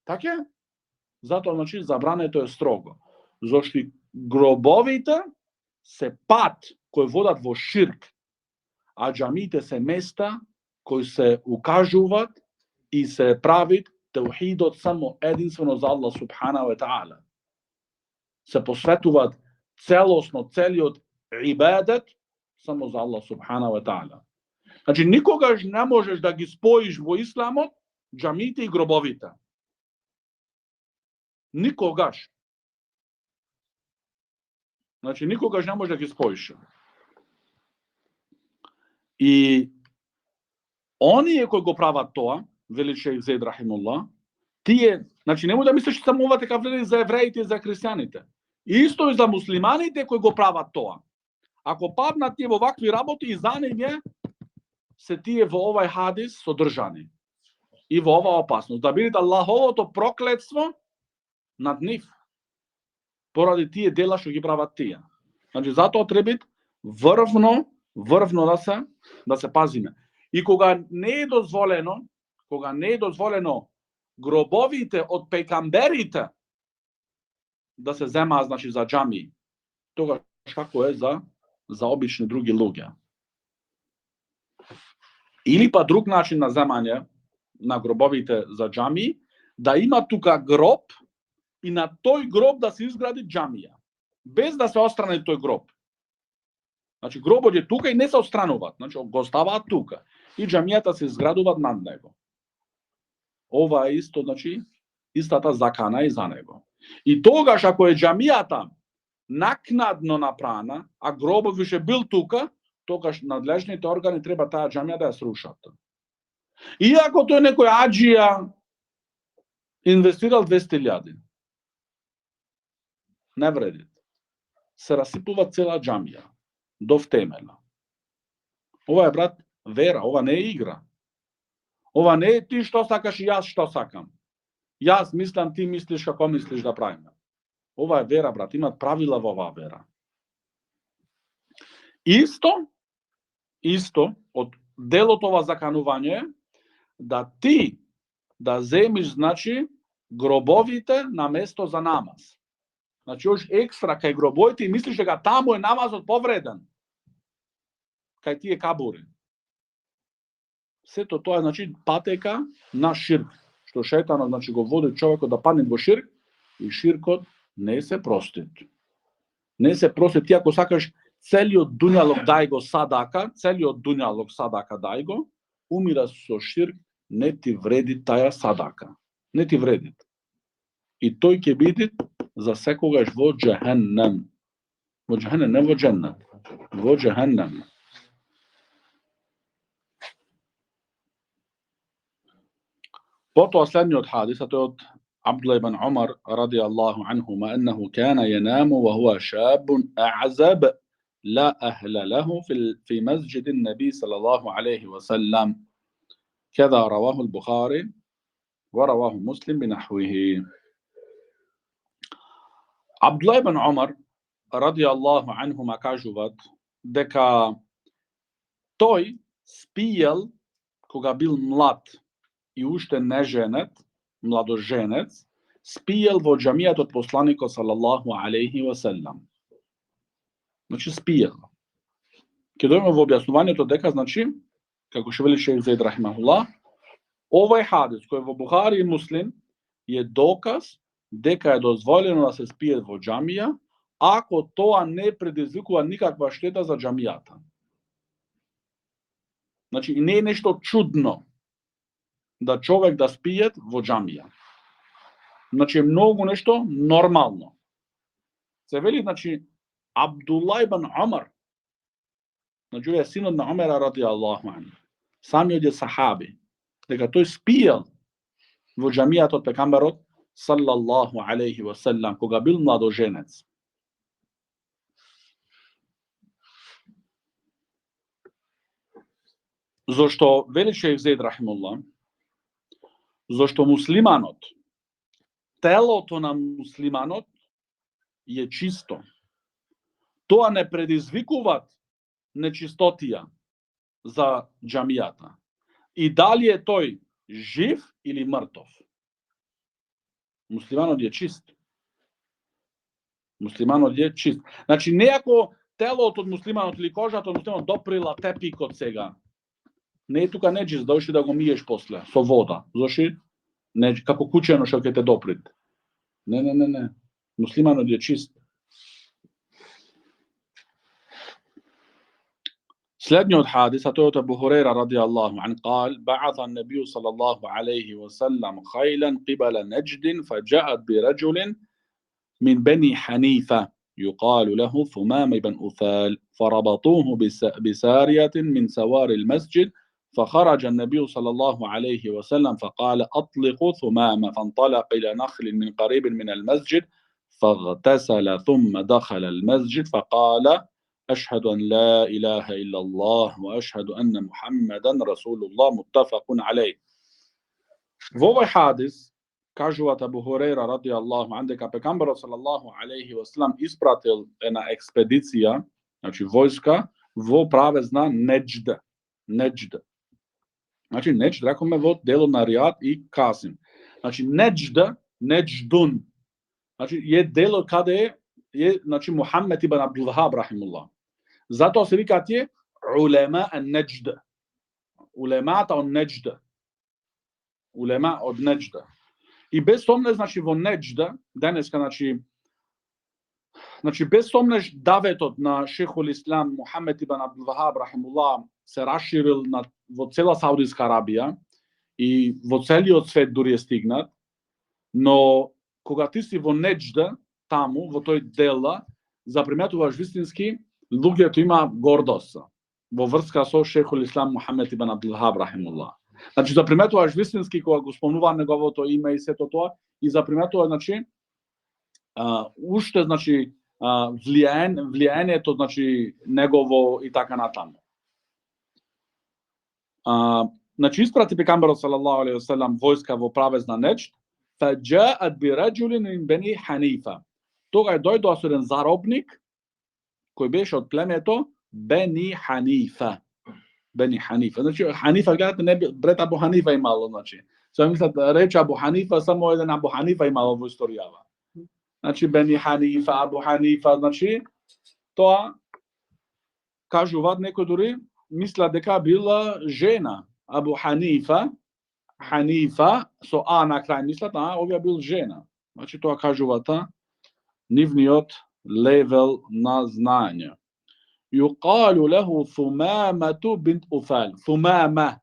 Така? Затоа, значи, забрането е строго. Зошто гробовите се пат кои водат во ширк, а џамиите се места кои се укажуваат и се правит теухидот само единствено за Аллах субхана ва таала. Се посветуваат целосно, целиот ибадет само за Аллах субхана ва таала. Значи, никогаш не можеш да ги споиш во исламот џамиите и гробовите. Никогаш. Значи, никогаш не можеш да ги споиш. И оние кои го прават тоа, вели Шејх Зейд рахимуллах, тие, значи немој да мислиш само ова така вели за евреите и за христијаните. Исто и за муслиманите кои го прават тоа. Ако паднат тие во вакви работи, и за нив се тие во овај хадис содржани. И во ова опасност. Да бидат Аллаховото проклетство над нив. Поради тие дела што ги прават тие. Значи, затоа треба врвно да се пазиме. И кога не е дозволено гробовите од пекамберите да се земаат, значи, за џами, тогаш како е за обични други луѓе. Или па друг начин на земање на гробовите за џами, да има тука гроб и на тој гроб да се изгради џамија, без да се отстрани тој гроб. Значи, гробот е тука и не се отстрануваат, значи, го оставаат тука. И џамијата се изградуваат над него. Ова е исто, значи, истата закана и за него. И тогаш, ако е џамијата накнадно направена, а гробот више бил тука, тогаш надлежните органи треба таа џамија да ја срушат. Иако тој некој аџија инвестирал 200.000, не вреди. Се расипува цела џамија до втемела. Ова е, брат, вера, ова не е игра. Ова не е ти што сакаш и јас што сакам. Јас мислам, ти мислиш како мислиш да правиме. Ова е вера, брат, имат правила во оваа вера. Исто од делот ова заканување да ти да земиш, значи, гробовите на место за намаз. Значи, ош екстра кај гробовите и мислиш дека таму е намазот повреден. Кај тие кабури. Сето тоа е, значи, патека на ширк. Што шејтанот, значи, го води човекот да падне во ширк, и ширкот Не се простит. Не се простит. Ти ако сакаш целиот дуњалог дај го садака, целиот дуњалог садака дај го, умира со ширк, не ти вреди таја садака. Не ти вреди. И тој ќе биде за секогаш во џехеннем. Во џехеннем, не во џеннет. Во џехеннем. Потоа следниот хадис, а тој од Абдулlah ibn Umar رضي الله عنهما أنه كان ينام وهو شاب أعزب لا أهل له في مسجد النبي صلى الله عليه وسلم كذا رواه البخاري ورواه مسلم بنحوه. Abdullah ibn Umar radijallahu anhuma kažuvat дека тој спиел кога бил млад и уште неженет, младоженец, спиел во џамијат од посланикот салаллаху алейхи ва селам. Значи спиел. Ќе дојдеме во објаснувањето дека, значи, како што вели шејх Зейд рахимахуллах, овој хадис кој во Бухари и Муслим е доказ дека е дозволено да се спие во џамија, ако тоа не предизвикува никаква штета за џамијата. Значи, не е нешто чудно да човек да спиет во џамија. Значи, е многу нешто нормално. Се вели, значи, Абдулlah ibn Умар, значи, е синот на Умера радијаллаху анху, самиот е сахаби, дека тој спиел во џамијата од пекамберот саллаллаху алейхи ва селам, кога бил младоженец. Зошто, вели шејх Зейд рахимуллах, зошто муслиманот, телото на муслиманот е чисто. Тоа не предизвикуваат нечистотија за џамијата. И дали е тој жив или мртов. Муслиманот е чист. Муслиманот е чист. Значи, не ако телото од муслиманот или кожата од муслиманот доприла тепикот сега, не е тука неџис, дошли да го миеш после, со вода. Зоши? Не, како кучено што ќе те доприт. Не. Муслиманот е чист. Следниот хадис, а тој од Абу Хурейра радијаллаху ан قال بعث النبي صلى الله عليه وسلم خيلا قبل نجد فجاءت برجل من بني حنيفة يقال له ثمام بن أثال فربطوه بسارية من سوار المسجد فخرج النبي صلى الله عليه وسلم فقال أطلقوا ثمام فانطلق إلى نخل من قريب من المسجد فاغتسل ثم دخل المسجد فقال أشهد أن لا إله إلا الله وأشهد أن محمدا رسول الله متفق عليه. Во овој хадис кажуваат Абу Хурейра радијаллаху ан дека пекамберот салаллаху алейхи ва селам испратил една експедиција, значи војска во правец на Неџд. Неџд. Значи Неџд рекоме во делот на Ријад и Касим. Значи Неџд, Неџдун. Значи е делот каде е значи Мухаммед ибн Абдул Вахаб рахимуллах. Затоа се викаат тие улема ан-Неџд. Улемата од Неџд. Улема од Неџд. И без сомнеш, значи во Неџд, денеска, значи без сомнеш даветот на шехул Ислам Мухаммед ибн Абдул Вахаб рахимуллах се расширил во цела Саудиска Арабија и во целиот свет дури е стигнат, но кога ти си во Неџд, таму, во тој дела, заприметуваш вистински луѓето има гордост во врска со шехул Ислам Мухаммед ибн Абдул Вахаб рахимуллах. Значи заприметуваш вистински кога го спомнува неговото име и сето тоа и заприметува значи уште значи влијанието значи негово и така натаму. Значи испрати пекамберот салаллаху алейхи ва селам војска во правец на Неџд, фаџаат би раџулин мин бени Ханифа. Тога дојдоа со еден заробник кој беше од племето Бени Ханифа. Бени Ханифа. Значи Ханифа, гледате, не брат Абу Ханифа имало, значи. Се мислат рече Абу Ханифа, само еден Абу Ханифа имало во историјава. Значи Бени Ханифа, Абу Ханифа, значи тоа кажуваат некои дури мислат дека била жена. Абу Ханифа, Ханифа со а на крај мислат, овие бил жена. Значи тоа кажуваат нивниот левел на знање. Юқалу леху Thumamatu bint Uthal. Thumama.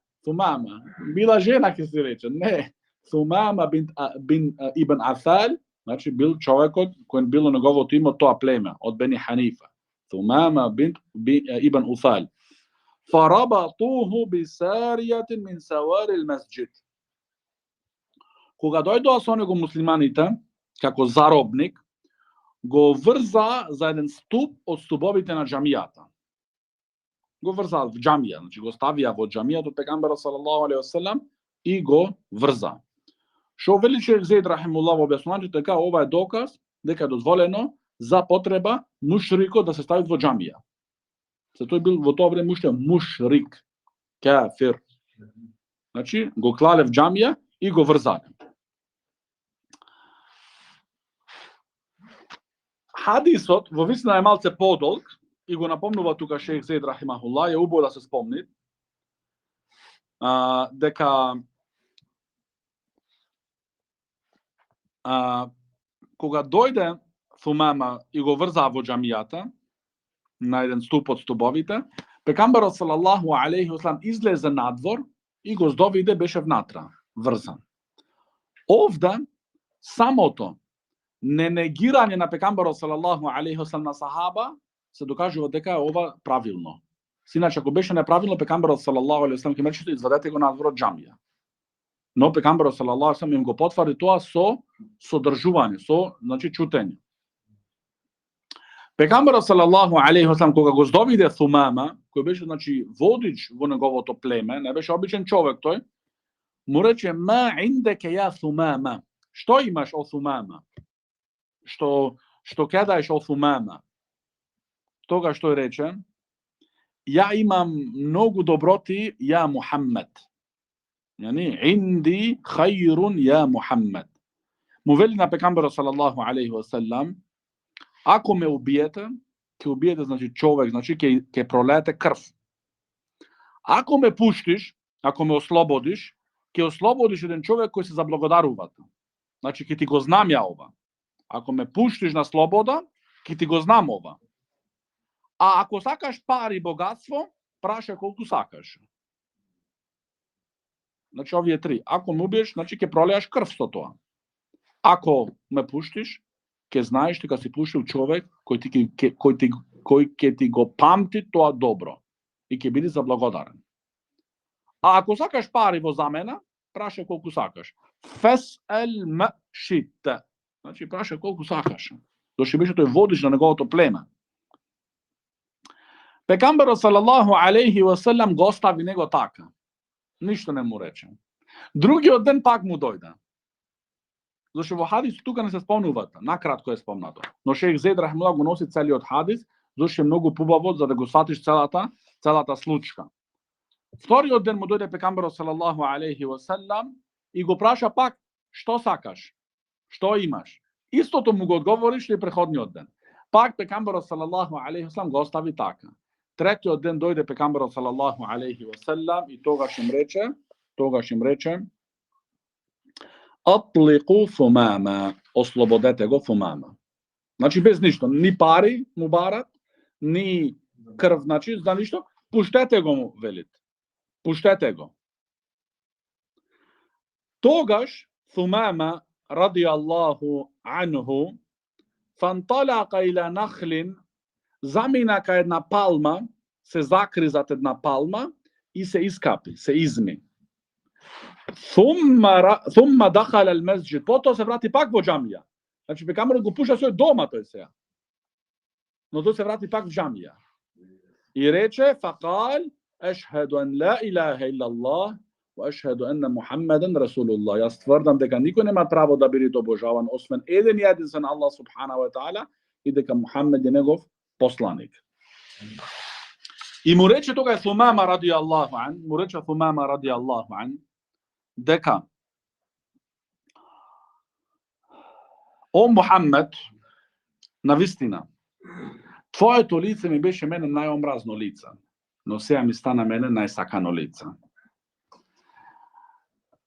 Била жена, ќе се рече. Не. Thumama bin Ibn Athal, значи бил човекот кој било неговото име тоа племе од Бени Ханифа. Thumama bint Ibn Uthal. فربطوه بسارية من سوار المسجد. Кога дојдоа со него муслиманите, како заробник, го врза за еден ступ од стубовите на џамијата. Го врза во џамија, значи го ставија во џамијата од пегамберот салаллаху алейхи веселем и го врза. Шо вели шејх Зейд рахимуллах во објаснувањето дека ова е доказ дека е дозволено за потреба мушрикот да се стави во џамија. Се тој бил во тоа време уште мушрик, кафир. Значи го клале в џамија и го врзале. Хадисот во вистина е малце подолг и го напомнува тука шејх Зейд рахимахуллах, е убаво да се спомни дека кога дојде Thumama и го врза во џамијата на еден ступ од стубовите, пегамберот салаллаху алейхи веселем излезе надвор и го здовиде беше внатра, врзан. Овде самото ненегирање на пегамберот салаллаху алейхи веселем на сахаба се докажува дека е ова правилно. Иначе ако беше неправилно, пегамберот салаллаху алейхи веселем ќе рече извадете го надвор од џамија. Но пегамберот салаллаху алейхи веселем им го потврди тоа со содржување, со значи чутење. Пегамберот салаллаху алейхи веселем кога го здовиде Thumama, кој беше значи водич во неговото племе, не беше обичен човек тој, му рече ма индеке ја Thumama. Што имаш о Thumama? Што кедаеш о Thumama? Тога што рече, ја имам многу доброти ја Мухаммед. Јани инди хајрун ја Мухаммед. Му вели на пегамберот салаллаху алейхи веселем, ако ме убиете, ќе убиете значи човек, значи ќе пролеете крв. Ако ме пуштиш, ако ме ослободиш, ќе ослободиш еден човек кој се заблагодарува. Значи ќе ти го знам ја ова. Ако ме пуштиш на слобода, ќе ти го знам ова. А ако сакаш пари и богатство, праша колку сакаш. Значи овие три. Ако ме убиеш, значи ќе пролееш крв со тоа. Ако ме пуштиш, ќе знаеш дека си пуштил човек кој ќе ти го памти тоа добро и ќе биде заблагодарен. А ако сакаш пари во замена, праша колку сакаш. Фес'ел ма ши'та. Значи праша колку сакаш. Зашто беше тој водиш на неговото племе. Пегамберот салаллаху алейхи веселем го остави него така. Ништо не му рече. Другиот ден пак му дојде. Зашто во хадисот тука не се спомнува, накратко е спомнато. Но шејх Зейд рахимуллах го носи целиот хадис, зашто е многу побаво за да го сватиш целата случка. Вториот ден му дојде пегамберот салаллаху алейхи веселем и го праша пак што сакаш, што имаш. Истото му го одговори што и преходниот ден. Пак пегамберот салаллаху алейхи веселем го остави така. Третиот ден дојде пегамберот салаллаху алейхи веселем и тогаш им рече Атлику Thumama, ослободете го Thumama. Значи без ништо, ни пари му барат, ни крв, значи за ништо, пуштете го му велит. Пуштете го. Тогаш Thumama радијаллаху анху фанталака ила нахлин, замина кај една палма, се закри зад една палма и се искапи, се изми. Thumma дахала ал месџид, потоа се врати пак во џамија. Значи пегамберот го пуша свој дома тој сега. Но тој се врати пак во џамија. И рече факал ашхаду ан ла илаха иллаллах ва ашхаду анна Мухаммеден расулуллах. Јас тврдам дека никој нема право да биде обожаван освен еден и единствен Аллах субханаху ва таала и дека Мухаммед е негов посланик. И му рече тога Thumama радијаллаху ан, дека о Мухаммед, навистина, твоето лице ми беше мене најомразно лице, но сега ми стана мене најсакано лице.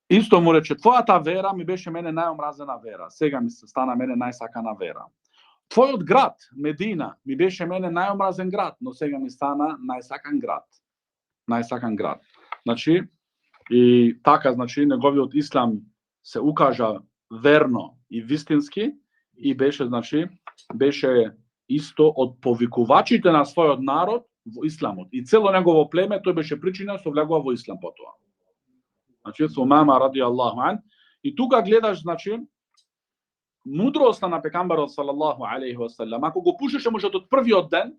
Исто му рече, твојата вера ми беше мене најомразена вера, сега ми се стана мене најсакана вера. Твојот град, Медина, ми беше мене најомразен град, но сега ми стана најсакан град. Најсакан град. Значи, и така, значи, неговиот ислам се укажа верно и вистински и беше, значи, беше исто од повикувачите на својот народ во исламот. И цело негово племе, тој беше причина со влегува во ислам потоа. Значи, Сумама ради Аллаху ан. И тука гледаш, значи, мудроста на пекамбарот салаллаху алейхи ва саллам. Ако го пушеше можат од првиот ден,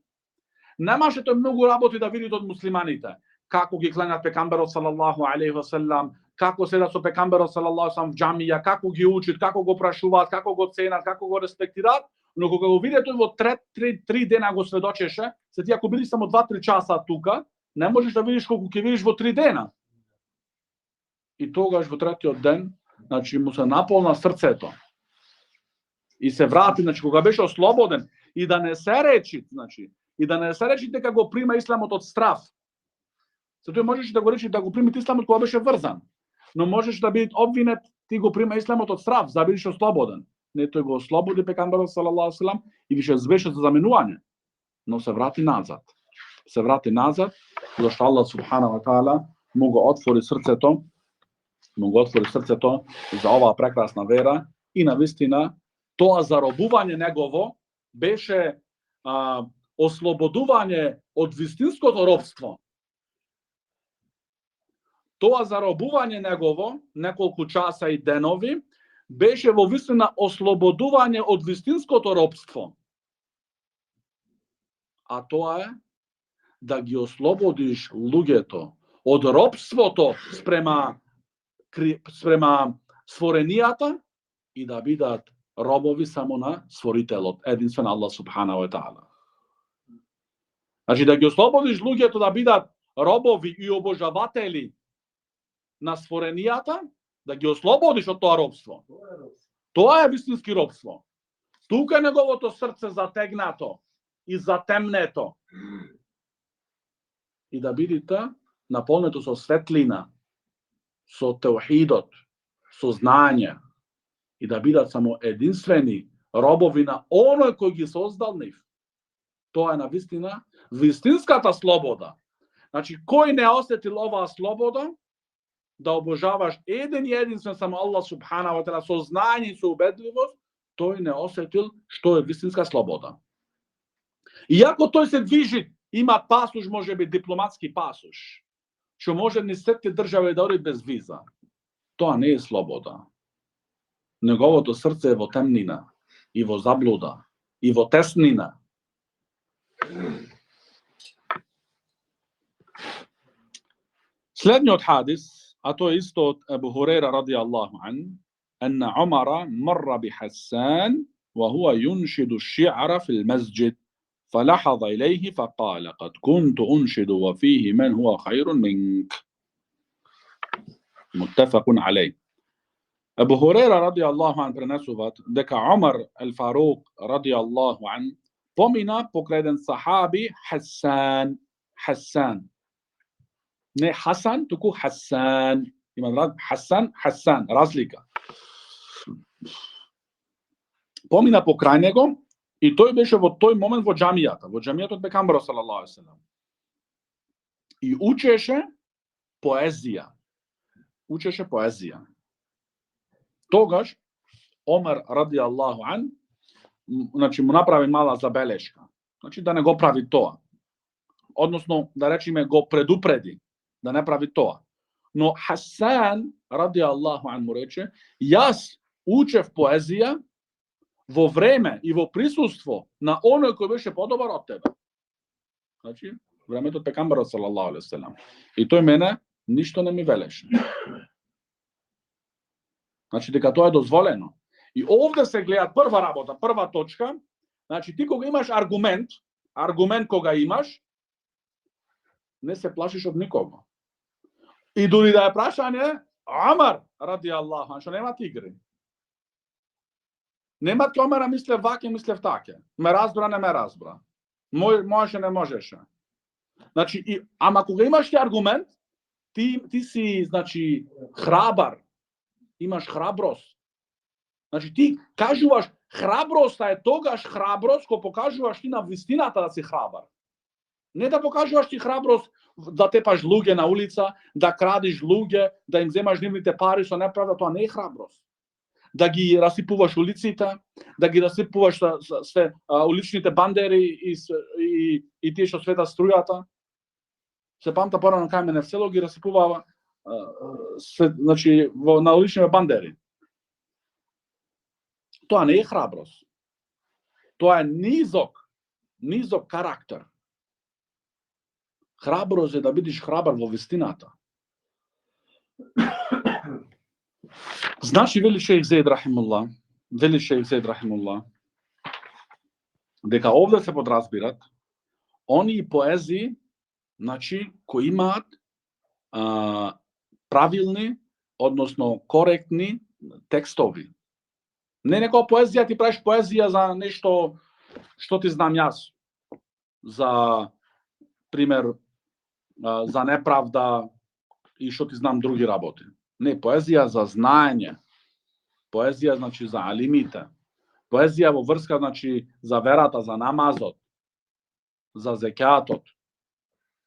немаше тој многу работи да види од муслиманите. Како ги кланат пекамбарот салаллаху алейхи ва саллам, како седат со пекамбарот салаллаху алейхи ва саллам в џамија, како ги учат, како го прашуваат, како го ценат, како го респектираат, но кога го виде тој во три дена го сведочеше, се ти ако биде само 2-3 часа тука, не можеш да видиш колку ќе видиш во 3 дена. И тогаш во третиот ден, значи му се наполна срцето. И се врати, значи кога беше ослободен и да не се речи, значи, и да не се речи дека го прима исламот од страв. Се тој можеш да го речи да го прими исламот кога беше врзан, но можеш да биде обвинет ти го прима исламот од страв, за да бидеш ослободен. Не, тој го ослободи пекамбарот салаллаху алейхи ва саллам и више беше за заменување, но се врати назад. Се врати назад, зашто Аллах субханаху ва таала му го отвори срцето, за оваа прекрасна вера и навистина тоа заробување негово беше ослободување од вистинското робство. Тоа заробување негово, неколку часа и денови, беше во вистина ослободување од вистинското робство. А тоа е да ги ослободиш луѓето од робството спрема створенијата и да бидат робови само на створителот, единствен Аллах субханаху ва таала. Значи да ги ослободиш луѓето да бидат робови и обожаватели на створенијата, да ги ослободиш од тоа робство. Тоа е вистински робство. Тука е неговото срце затегнато и затемнето. И да бидите наполнето со светлина, со теухидот, со знање, и да бидат само единствени робови на оној кој ги создал нив. Тоа е на вистина вистинската слобода. Значи, кој не осетил оваа слобода, да обожаваш еден и единствен само Аллах субханаху ва таала со знање и со убедливост, тој не осетил што е вистинска слобода. Иако тој се движи, има пасош, може би дипломатски пасош, што може ни сите држави да оди без виза. Тоа не е слобода. Неговото срце е во темнина, и во заблуда, и во теснина. Следниот хадис, а тоа е исто од Абу Хурейра ради Аллаху ан, أن عمر مر بحسان وهو ينشد الشعر في المسجد فلحظ إليه فقال قد كنت أنشد وفيه من هو خير منك. متفق عليه. Abu Huraira radijallahu an prenesуваат дека Омар el-Faruq radijallahu an помина покрај еден сахаби Хасан. Не Хасан, туку Хасан. Има Хасан, разлика. Помина покрај него и тој беше во тој момент во џамијата од пекамбарот салаллаху алейхи ва саллам. И учеше поезија. Тогаш Омар радијаллаху ан, значи му направи мала забелешка. Значи да не го прави тоа. Односно, да речеме, го предупреди да не прави тоа. Но Хасан радијаллаху ан му рече: јас учев поезија во време и во присуство на оној кој беше подобар од тебе. Значи, времето од пекамбарот салаллаху алейхи ва саллам. И тој мене ништо не ми велеше. Значи, дека тоа е дозволено. И овде се гледа прва работа, прва точка. Значи, ти кога имаш аргумент кога имаш, не се плашиш од никого. И дури да е прашање, Омар радијаллаху ан, што нема игри. Нема Омара мислев ваке, мислев таке. Ме разбра, не ме разбра. Можеше, не можеше. Значи, ама кога имаш ти аргумент, ти си, значи, храбар. Имаш храброст. Значи, ти кажуваш Храброста е тогаш храброст кој покажуваш ти на вистината да си храбар. Не да покажуваш ти храброст да тепаш луѓе на улица, да крадиш луѓе, да им земаш нивните пари со неправда, тоа не е храброст. Да ги расипуваш улиците, да ги расипуваш све уличните бандери и тие што света струјата. Се памта порано кај мене в село ги расипуваа значи на уличните бандери. Тоа не е храброст. Тоа е низок карактер. Храброст е да бидеш храбар во вистината. Значи, вели шејх Зеид рахимулла, дека овде се подразбират оние поезии, значи, кои имаат правилни, односно коректни текстови. Не некоја поезија, ти правиш поезија за нешто што ти знам јас. За пример, за неправда и што ти знам други работи. Не, поезија за знаење. Поезија, значи, за алимите. Поезија во врска, значи, за верата, за намазот, за зекјатот.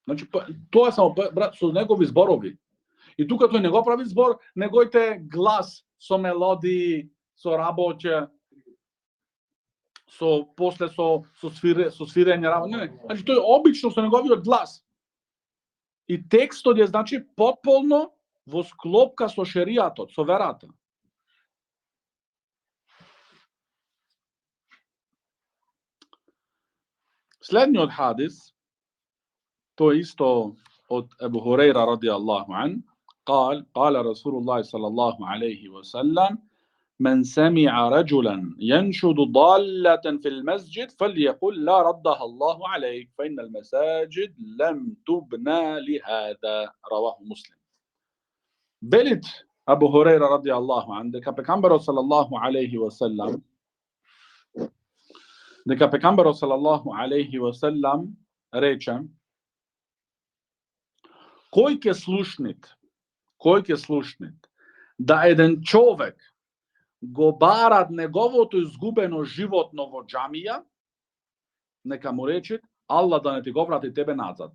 Значи, тоа е само со негови зборови. И тука тој не го прави збор, негојте глас со мелодии, со работе, после свирење работа. Не. Значи, тој обично со неговиот глас. И текстот е, значи, потполно во склопка со шеријатот, со верата. Следниот хадис, тој исто од Ебу Хурейра радијаллаху ан, قال رسول الله صلى الله عليه وسلم من سمع رجلا ينشد ضالة في المسجد فليقل لا ردها الله عليك فإن المساجد لم تبنى لهذا. رواه مسلم. Велит Абу Хурейра радијаллаху ан дека пекамберот салаллаху алейхи ва селам рече: кој ќе слушнит да еден човек го барат неговото изгубено животно во џамија, нека му рече Аллах да не ти го врати тебе назад.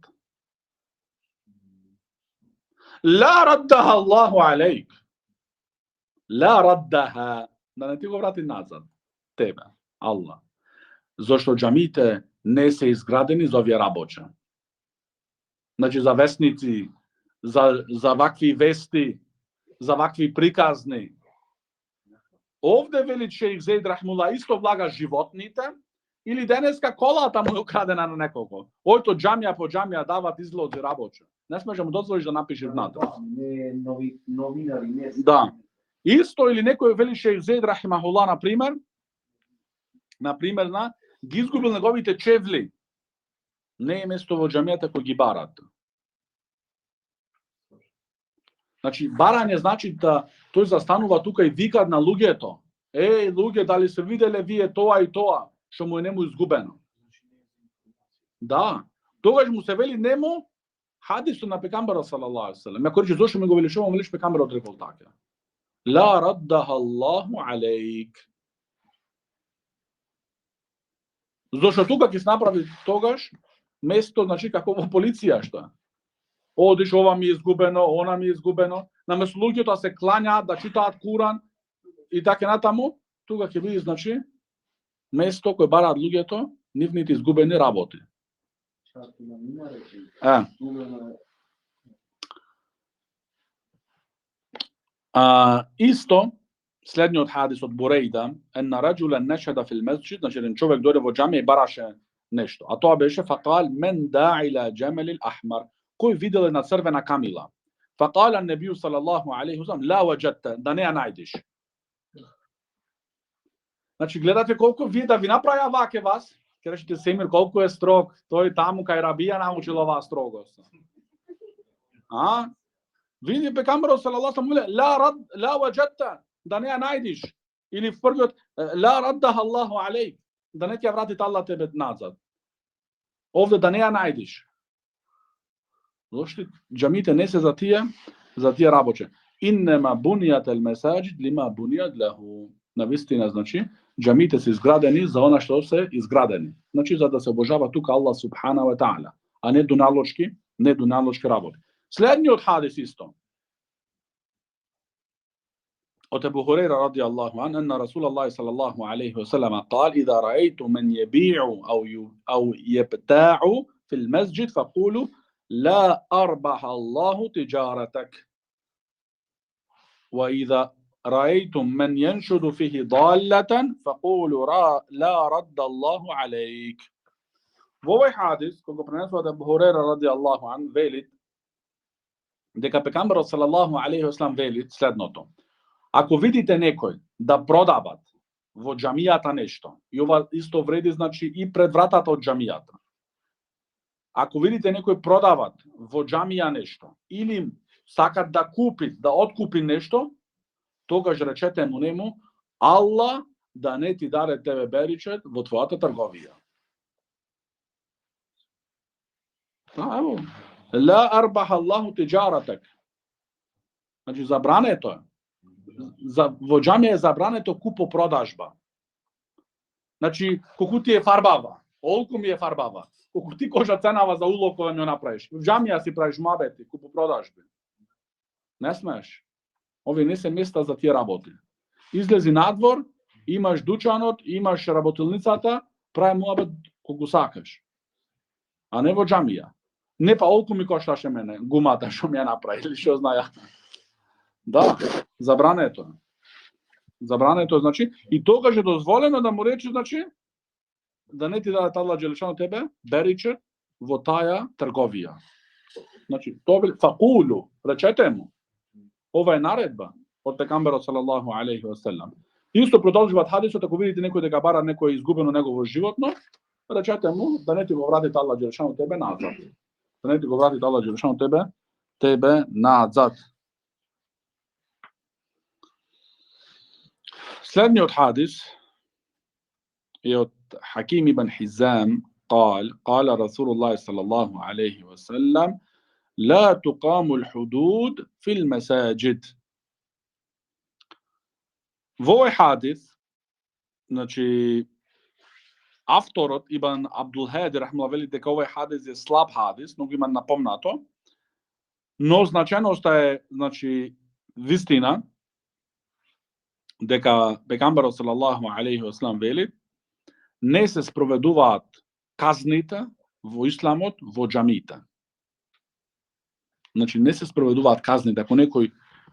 Ла раддаха Аллаху алейк. Ла раддаха, да не ти го врати назад тебе, Аллах. Зошто џамиите не се изградени за овие работи. Значи за вестници, за вакви вести, за вакви приказни. Овде вели шејх Зеид рахмулла исто влага животните, или денеска колата му е украдена на некого. Ојто џамија по џамија дават излози работи. Не смеш да му дозволиш да напише внатре. Новинари не. Да. Исто или некој вели шејх Зеид рахимахулла на пример ги изгубил неговите чевли. Не е место во џамијата кој ги барат. Значи, барање значи да тој застанува тука и вика на луѓето. Еј, луѓе, дали се виделе вие тоа и тоа, што му е нему изгубено? Да. Тогаш му се вели нему хадисот на пекамберот салаллаху алейхи ва селем. Ме коричи зошто ме го велишувам, велиш пекамберот рекол така. Ла раддаха Аллаху алейк. Зошто тука ќе се направи тогаш место, значи како во полиција што. Одиш, ова ми е изгубено, она ми е изгубено. Наместо луѓето се клањаат, да читаат Куран и така натаму, тука ќе биде, значи, место кој бараат луѓето нивните изгубени работи. Исто, следниот хадис од Бурейда, ена раджулен нешеда фил месџид, значи еден човек дојде во џамија и бараше нешто. А тоа беше факал мен даила џемелил ахмар. Кој видел една црвена камила? Факала небију салаллаху алейхи ва салам ла ваџадта, да не ја најдеш. Значи гледате колку вие да ви направја ваке вас, ќе речете Семир колку е строг, тој таму кај рабија научил оваа строгост. Види пекамберот салаллаху алейхи ва салам ла ваџадта, да не ја најдеш. Или в првиот ла раддаха Аллаху алейк, да не ќе врати Аллах тебе назад. Овде да не ја најдеш. Зошто џамите не се за тие работи. Иннема бунијат ел месаџид лима бунијат лаху. Навистина, значи, Džamite su izgradeni za ono što se izgradeni. Znači, za da se obožava tuka Allah subhanahu wa ta'ala, a ne dunaločki raboti. Slednji od hadis isto. Od Ebu Hureyra radijallahu an, anna Rasulallah sallallahu alaihi wa sallam qal, idha ra'aytu man yabi'u au yabta'u fil masjid, faqulu, la arbaha Allahu tijaratak. Wa idha رأيتم من ينشد فيه ضالة فقولوا لا رد الله عليك. U ovaj hadis, koga prenesao od Abu Hurajra radijallahu an, veli, deka pejgamber sallallahu alejhi ve sellem veli следното. Ако vidite nekoj da prodavat во džamijata nešto, i ova isto vredi znači i pred vratata od džamijata. Ako vidite nekoj prodavat во džamija nešto, ili sakat da kupi, da otkupi nešto, тогаш речете му нему, Allah да не ти даде тебе беричет во твојата трговија. Ево, ла арбаха Аллаху тиджаратак. Значи, забрането е. Во џамија е забрането купо-продажба. Значи, колку ти е фарбава, олку ми е фарбава, колку ти кожа ценава за улов која ми ја направиш. В џамија си правиш мабети, купо-продажби. Не смееш. Ови не се места за тие работи. Излези надвор, имаш дучанот, имаш работилницата, прави муабет колку сакаш. А не во џамија. Не па олку ми кошташе мене, гумата што ми ја направи, или што знаја. Да, забрането. Забрането, значи, и тогаш е дозволено да му рече, значи, да не ти даде Allah Джелешану тебе, бериче во таја трговија. Значи, факулу, речете му. Ова е наредба од пекамберот салаллаху алейхи ва селам. Исто продолжуваат хадисот, ако видите некој дека бара некој изгубено негово животно, речете му да не ти го врати Allah Джелешану тебе назад. Да не ти го врати Allah Джелешану тебе назад. Следниот хадис е од Хаким ибн Хизам قال رسول الله صلى الله عليه وسلم لا تقام الحدود في المساجد. Во овој хадис, значи, авторот Ибн Абдул Хади рахмеллах вели дека овој хадис е слаб хадис, но го има напомнато, но значеноста е, значи, вистина, дека пегамберот салаллаху алейхи ва селем вели, не се спроведуваат казните во исламот во џамиите. Значи, не се спроведуваат казните. Ако некој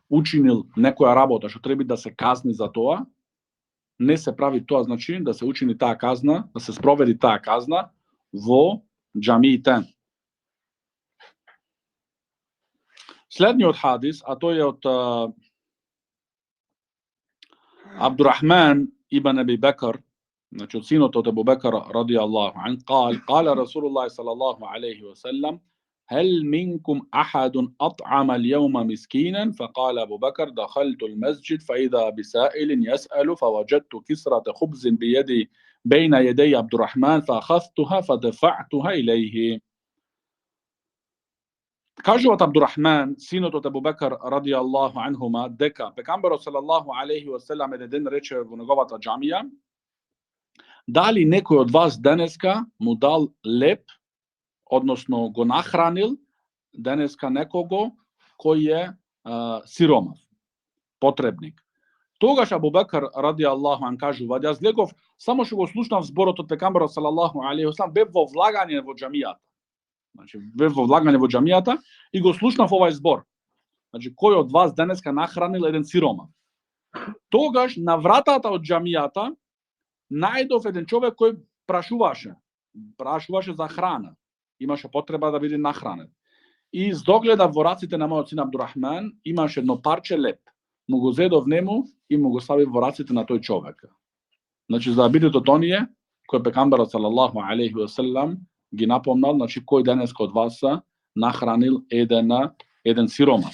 учинил некоја работа што треба да се казни за тоа, не се прави тоа, значи да се учини таа казна, да се спроведи таа казна во џамиите. Следниот хадис, а тој е од Абдурахман ибн Аби Бекр, значи од синот од Абу Бекр радијаллаху ан, قال رسول الله صلى الله عليه وسلم هل منكم أحد أطعم اليوم مسكينا؟ فقال أبو بكر دخلت المسجد فإذا بسائل يسأل فوجدت كسرة خبز بيدي بين يدي عبد الرحمن فأخذتها فدفعتها إليه. Кажуваат Абдурахман, синот од Абу Бекр радијаллаху анхума, дека пегамберот салаллаху алейхи ва селем еден ден рече во неговата џамија, дали некој од вас денеска му дал леп, односно го нахранил денеска некого кој е сиромав, потребник. Тогаш Абу Бекр радијаллаху ан кажува, јас гледав, само што го слушнав зборот од пегамберот салаллаху алейхи ва селем, бев во влагање во џамијата. Значи, бев во влагање во џамијата и го слушнав овај збор. Значи, кој од вас денеска нахранил еден сиромав? Тогаш на вратата од џамијата најдов еден човек кој прашуваше за храна. Имаше потреба да биде нахранен. И здогледав во раците на мојот син Абдурахман, имаше едно парче леп. Му го зедов нему и му го ставив во раците на тој човек. Значи, за да бидат од оние кој пегамберот салаллаху алейхи ва селем ги напомнал, значи кој денеска од вас нахранил еден сиромав.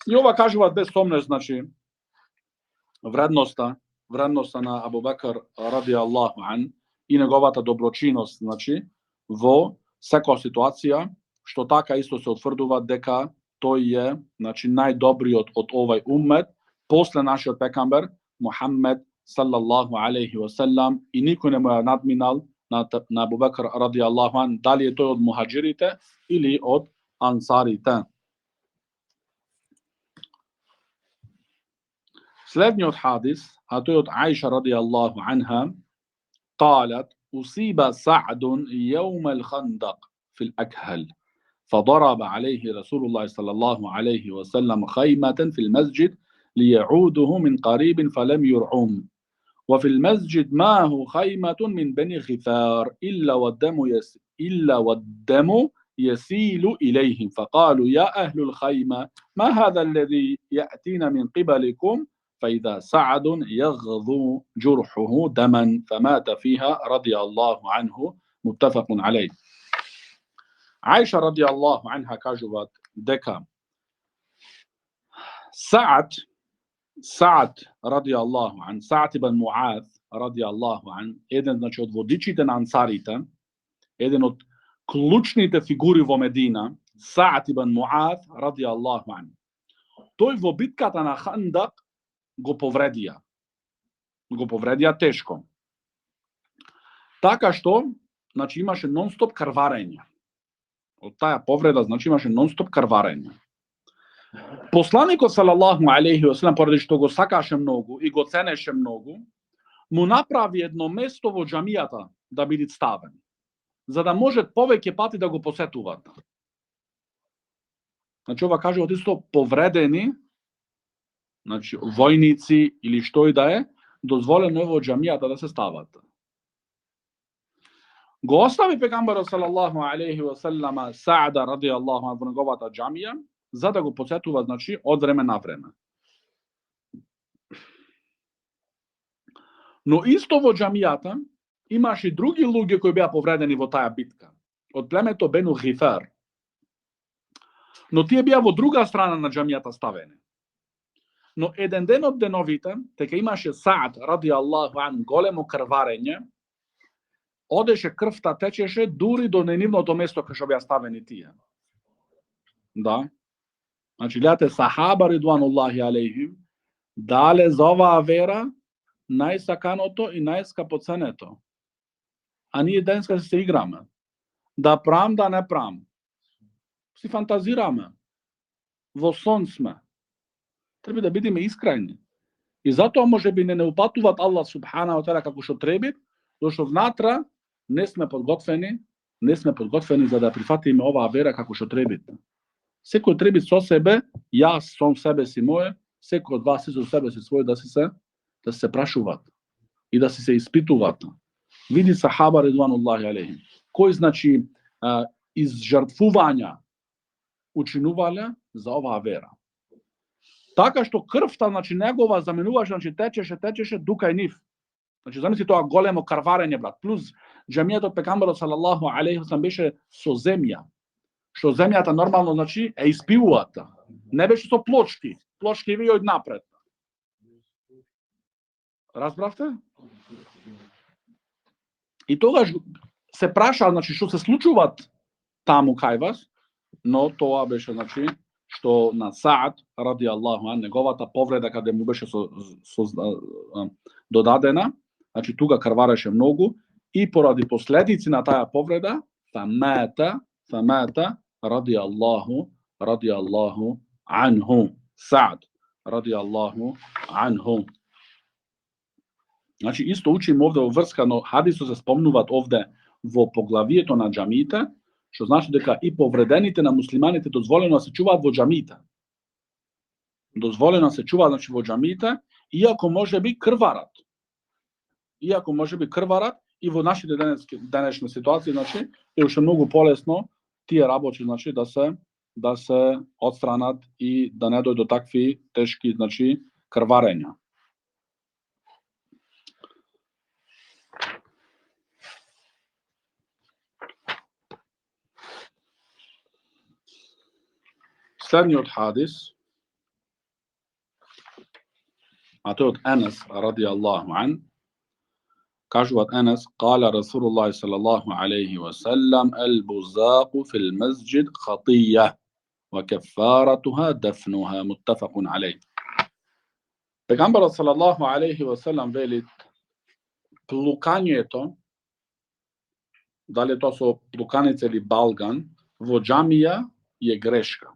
И ова кажуваат без сомнеш, значи вредноста на Абу Бекр радијаллаху ан и неговата доброчиност, значи во секоја ситуација, што така исто се утврдува дека тој е, значи, најдобриот од овај уммет после нашиот пекамбер Мухаммед sallallahu alaihi wasallam i niko ne mu nadminal na Abu Bakr radijallahu an, da li je to od muhađirite ili od ansarite. Slednji od hadis, a to je od Aisha radijallahu anha, قالت أصيب سعد يوم الخندق في الأكهل فضرب عليه رسول الله صلى الله عليه وسلم خيمة في المسجد ليعوده من قريب فلم يرعم وفي المسجد معه خيمة من بني غفار إلا والدم يسيل إليهم فقالوا يا أهل الخيمة ما هذا الذي يأتينا من قبلكم فإذا سعد يغضو جرحه دما فمات فيها رضي الله عنه متفق عليه. Aisha radijallahu anha kažuvat deka Sa'd radijallahu an, Sa'd ibn Mu'adh radijallahu an, jedan znači od vodičite na Ansarita, jedan od ključnite figuri vo Medina, Sa'd ibn Mu'adh radijallahu an. Toj vo bitkata na Khandak go povredija teško. Taka što, znači imaše non stop krvarenja. Od taja povreda, znači imaše non stop krvarenja. Poslanik sallallahu alejhi ve sellem, pored što go sakaše mnogo i go ceneše mnogo, mu napravi jedno mesto vo džamijata da bidi staven. Za da može poveke pati da go posetuvate. Znači ova kaže od isto povredeni, znači vojnici ili što i da je, dozvoljeno je vo džamijata da se stavate. Go ostavi pegambara sallallahu alejhi ve sellama Sa'da radijallahu anhu negovata džamija, za da go posetuva, znači, od vremena na vreme. No isto vo džamijata imaš i drugi luge koji bija povredeni vo taja bitka. Od plemeto Benu Ghifar. No ti je bija vo druga strana na džamijata stavene. No jedan den od denovite, teka imaše Sa'd radijallahu anhu golemo krvarenje, odeše krvta tečeše, duri do nenivno to mesto kao što bija staveni tije. Da. Znači, gledate, sahaba ridvanullahi alejhim, dale za ova vera najsakanoto i najskapoceneto. A nije denska se igrame. Da pram, da ne pram. Si fantazirame. Vo son sme. Treba da budeme iskrajni. I zato može bi ne upatuvat Allah subhanahu wa ta'ala kako što trebi, došto vnatra ne sme podgotfeni za da prihvatimo ova vera kako što trebite. Seko trebi so sebe, ja som sebe si moje, seko od vas izo sebe si svoje, da se prašuvat i da si se ispituvat. Vidi sahaba ridvanullahi alejhim, koji znači iz žrtvuvanja učinuvali za ova vera. Taka što krvta, znači njegova zamenuvaš, znači tečeše duka i nif. Znači zamisli to golemo karvarenje, brat, plus džamijat od pegambara sallallahu alejhi ve sellem beše so zemlja. Što zemljata normalno, znači, ispivuvata. Ne beše to pločki vi od napred. Razbravte? I toga se praša, znači, što se slučuvat tamo kaj vas, no to beše, znači, što na Sa'd, radijallahu an, negovata povreda kada mu beše dodadena, znači, tu ga krvareše mnogo, i poradi posledici na taja povreda, famata radijallahu anhu. Sa'd radijallahu anhu. Znači, isto učimo ovdje u vrskano hadisu se spomnuvat ovdje vo poglavijeto na džamite, što znači da i povredenite na muslimanite dozvoljeno se čuvat vo džamite. Dozvoljeno se čuvat, znači, vo džamite, iako može biti krvarat. I vo našoj današnjoj situaciji, znači, je još mnogo polesno tije raboči, znači, da se odstranat i da ne dojde do takvi teški, znači, krvarenja. Slednji od hadis, a to je od Enes radijallahu an, kažu od Enes, kala Rasulullah sallallahu alaihi wa sallam, al-buzaku fil masjid khatija, wa kafaratuha dafnuha, muttafaqun alaih. Pejgamberot sallallahu alejhi ve sellem veli plukanje da li je to so plukanice ili balgan, vo džamija je greška.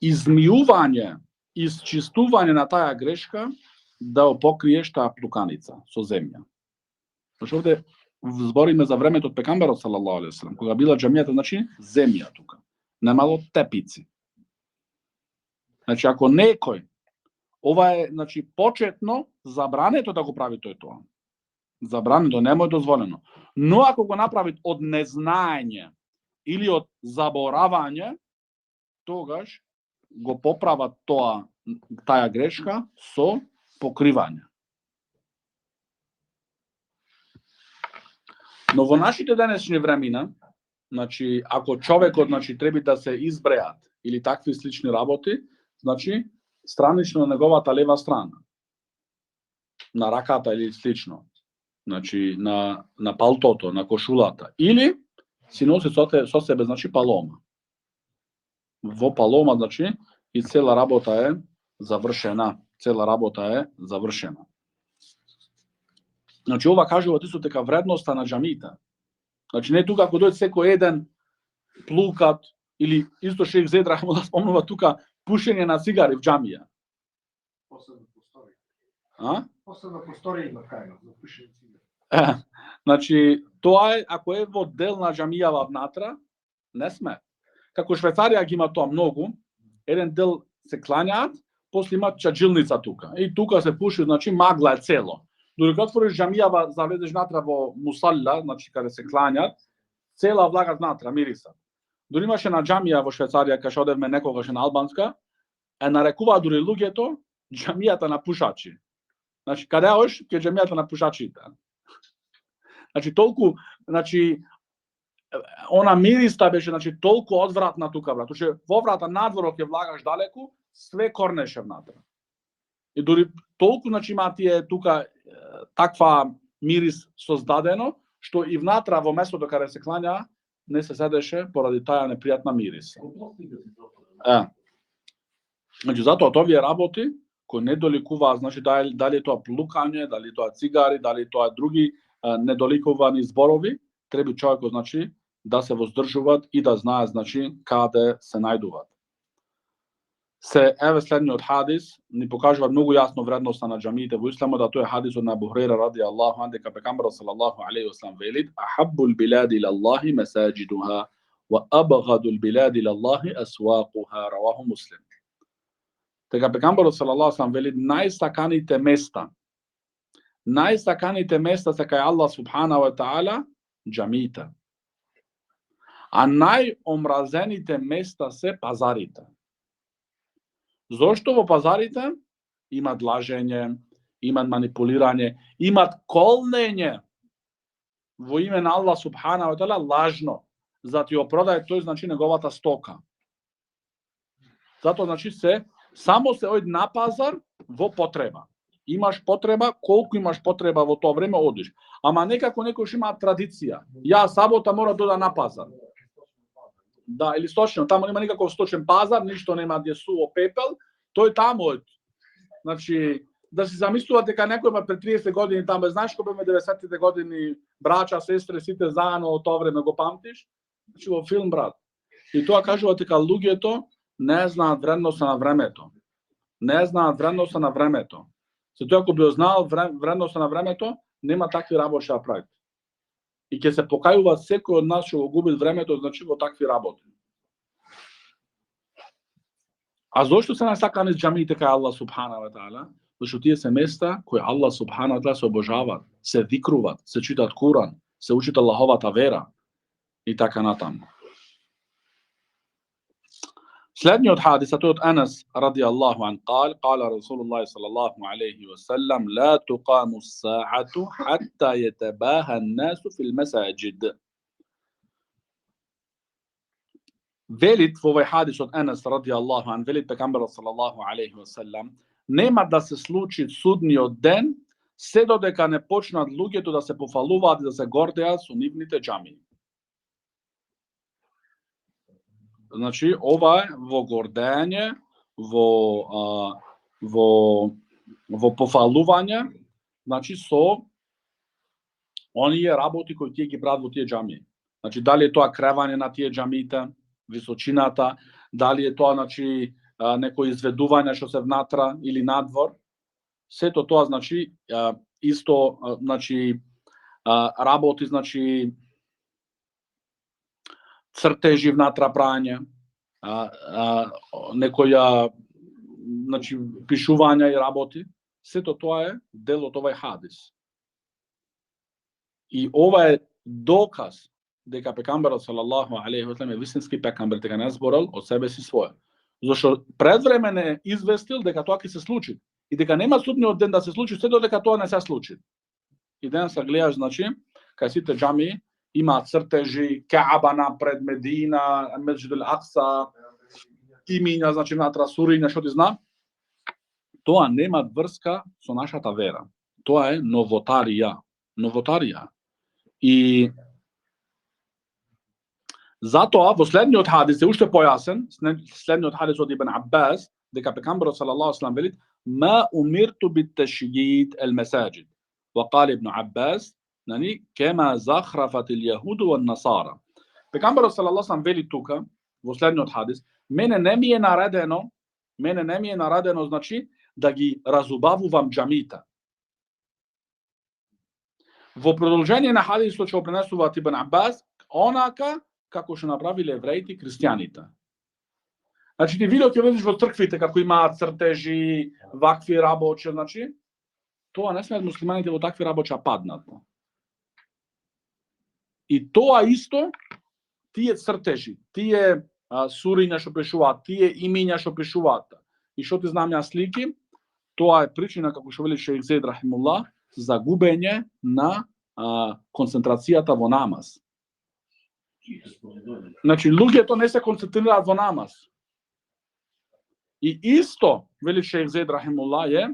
Izmijuvanje, izčistuvanje na taja greška da pokriješ ta plukanica so zemlja. Znači ovdje zborime za vremето od Pejgambera sallallahu alejhi ve sellem, koga bila džamijata, znači zemlja tuka, nemalo tepici. Znači ako nekoj, ova je znači početno zabranjeno da go pravi, to je to. Zabranjeno, nemoj dozvoljeno. No ako go napravi od neznanja ili od zaboravanja, togaž go poprava taja greška so pokrivanja. No vo našите денешни времена, znači ako човекот znači треба да се избреат или такви слични работи, значи странично на неговата лева страна, на раката или слично, значи на палтото, на кошулата, или си носи со себе, значи палома. Во палома, значи, и цела работа е завршена. Цела работа е завршена. Значи, ова кажува исто така вредноста на џамиите. Значи, не тука ако дојде секој еден плукат, или исто шејх Зед рахмуллах спомнува тука пушење на цигари в џамија. Посебно простори. А? Посебно простори има кајно за пушење цигари. Значи, тоа е, ако е во дел на џамијава внатра, не сме. Како Швейцарија ги има тоа многу, еден дел се клањаат, после има чаджилница тука. И тука се пуши, значи магла е цело. Додека отвориш џамијава, заведеш натра во мусалла, значи каде се клањаат, цела влага внатра, мириса. Дори имаше на џамија во Швейцарија, кај што одевме некогаш на албанска, нарекуваа дури луѓето џамијата на пушачи. Значи, каде ош, ке џамијата на пушачите. Значи, толку, значи, она мириста беше, значи, толку одвратна тука, брат. Значи, во врата надворот ќе влагаш далеку, све корнеше внатра. И дури толку, значи, има тие тука таква мирис создадено, што и внатра во местото каде се клања, не се седеше поради таа непријатна мирис. Значи, затоа овие работи кои не доликуваат, значи дали тоа плукање, дали тоа цигари, дали тоа други недоликувани зборови, треба човекот, значи, да се воздржуваат и да знаат, значи, каде се најдуваат. Еве следниот хадис ни покажува многу јасно вредноста на џамиите во исламот, да тоа е хадисот на Абу Хурейра радијаллаху ан, дека пегамберот салаллаху алейхи веселем вели: "Ахаббул билади илаллахи масаџидуха ва абгадул билади илаллахи асвaqуха", раваху Муслим. Дека пегамберот салаллаху алейхи веселем вели најстаканите места се кај Аллах субханаху ва таала џамиите. А најомразените места се пазарите. Зошто во пазарите имат лажење, имат манипулирање, имат колнење во име на Аллах субханаху ва таала лажно, за да ти опродаде тој, значи, неговата стока. Затоа, значи, само се оди на пазар во потреба. Имаш потреба, колку имаш потреба во тоа време одиш. Ама некако некој има традиција. Ја сабота мора да одам на пазар. Да, или сточно, таму нема никаков сточен пазар, ништо нема где суво пепел, тој таму. Значи, да си замислувате дека некој има пред 30 години таму, знаеш кога беме 90-тите години, брача, сестри, сите заедно од тоа време го памтиш? Значи во филм, брат. И тоа кажува дека луѓето не знаат вредноста на времето. Не знаат вредноста на времето. Затоа ако би знаел вредноста на времето, нема такви работи да правите. И ќе се покајува секој од нас што го губи времето, значи во такви работи. А зошто се најстакани џамиите кај Аллах субханаху ва таала? Зашто тие се места кои Аллах субханаху ва таала се обожават, се викруват, се читат Куран, се учат Аллаховата вера и така натаму. Следниот хадис е од Анас радијаллаху ан قال رسول الله صلى الله عليه وسلم: لا تقام الساعة حتى يتباهى الناس في المساجد. Велит во овој хадис од Анас радијаллаху ан, велит пегамберот салаллаху алейхи ва селем, нема да се случи судниот ден се додека не почнат луѓето да се пофалуваат и да се гордеат со нивните џамии. Значи, ова е во гордење, во во пофалување, значи со оние работи кои тие ги прават во тие џамии. Значи дали е тоа кревање на тие џамиите, височината, дали е тоа значи некои изведување што се внатра или надвор, сето тоа значи исто значи работи значи цртежи внатра прање, некоја значи пишувања и работи, сето тоа е дел од овај хадис. И ова е доказ дека пекамберот салаллаху алейхи веселем е вистински пекамбер, дека не зборал од себе си своје. Зашто предвреме не известил дека тоа ќе се случи и дека нема судниот ден да се случи се додека тоа не се случи. И денес гледаш значи кај сите џамии има цртежи, Кааба напред, Медина, Месџид ал-Акса, имиња, значи внатра суриња, што ти знам. Тоа нема врска со нашата вера. Тоа е новотарија. Новотарија. И затоа во следниот хадис е уште појасен, следниот хадис од Ибн Аббас, дека пекамберот салаллаху алейхи ва салам вели: "Ма умирту бит-ташйид ал-масаджид." Wa qala Ibn Abbas, нани кема захрафат al-јахуд ван-насара. Пекамберот салаллаху алейхи ва салам вели тука во следниот хадис: мене не ми е наредено, значи да ги разубавувам џамиите. Во продолжение на хадисот што пренесуваат Ибн Аббас, онака како што направиле евреите и христијаните. Значи ти видео ќе видиш во црквите како имаат цртежи, вакви работи, значи тоа не смеат муслиманите во такви работи паднат. И тоа исто, тие цртежи, тие суриња што пишуваат, тие имиња што пишуваат, и што ти знам јас слики, тоа е причина, како што вели Шејх Зейд рахимуллах, за губење на концентрацијата во намаз. Значи, луѓето не се концентрираат во намаз. И исто, вели Шејх Зейд рахимуллах, е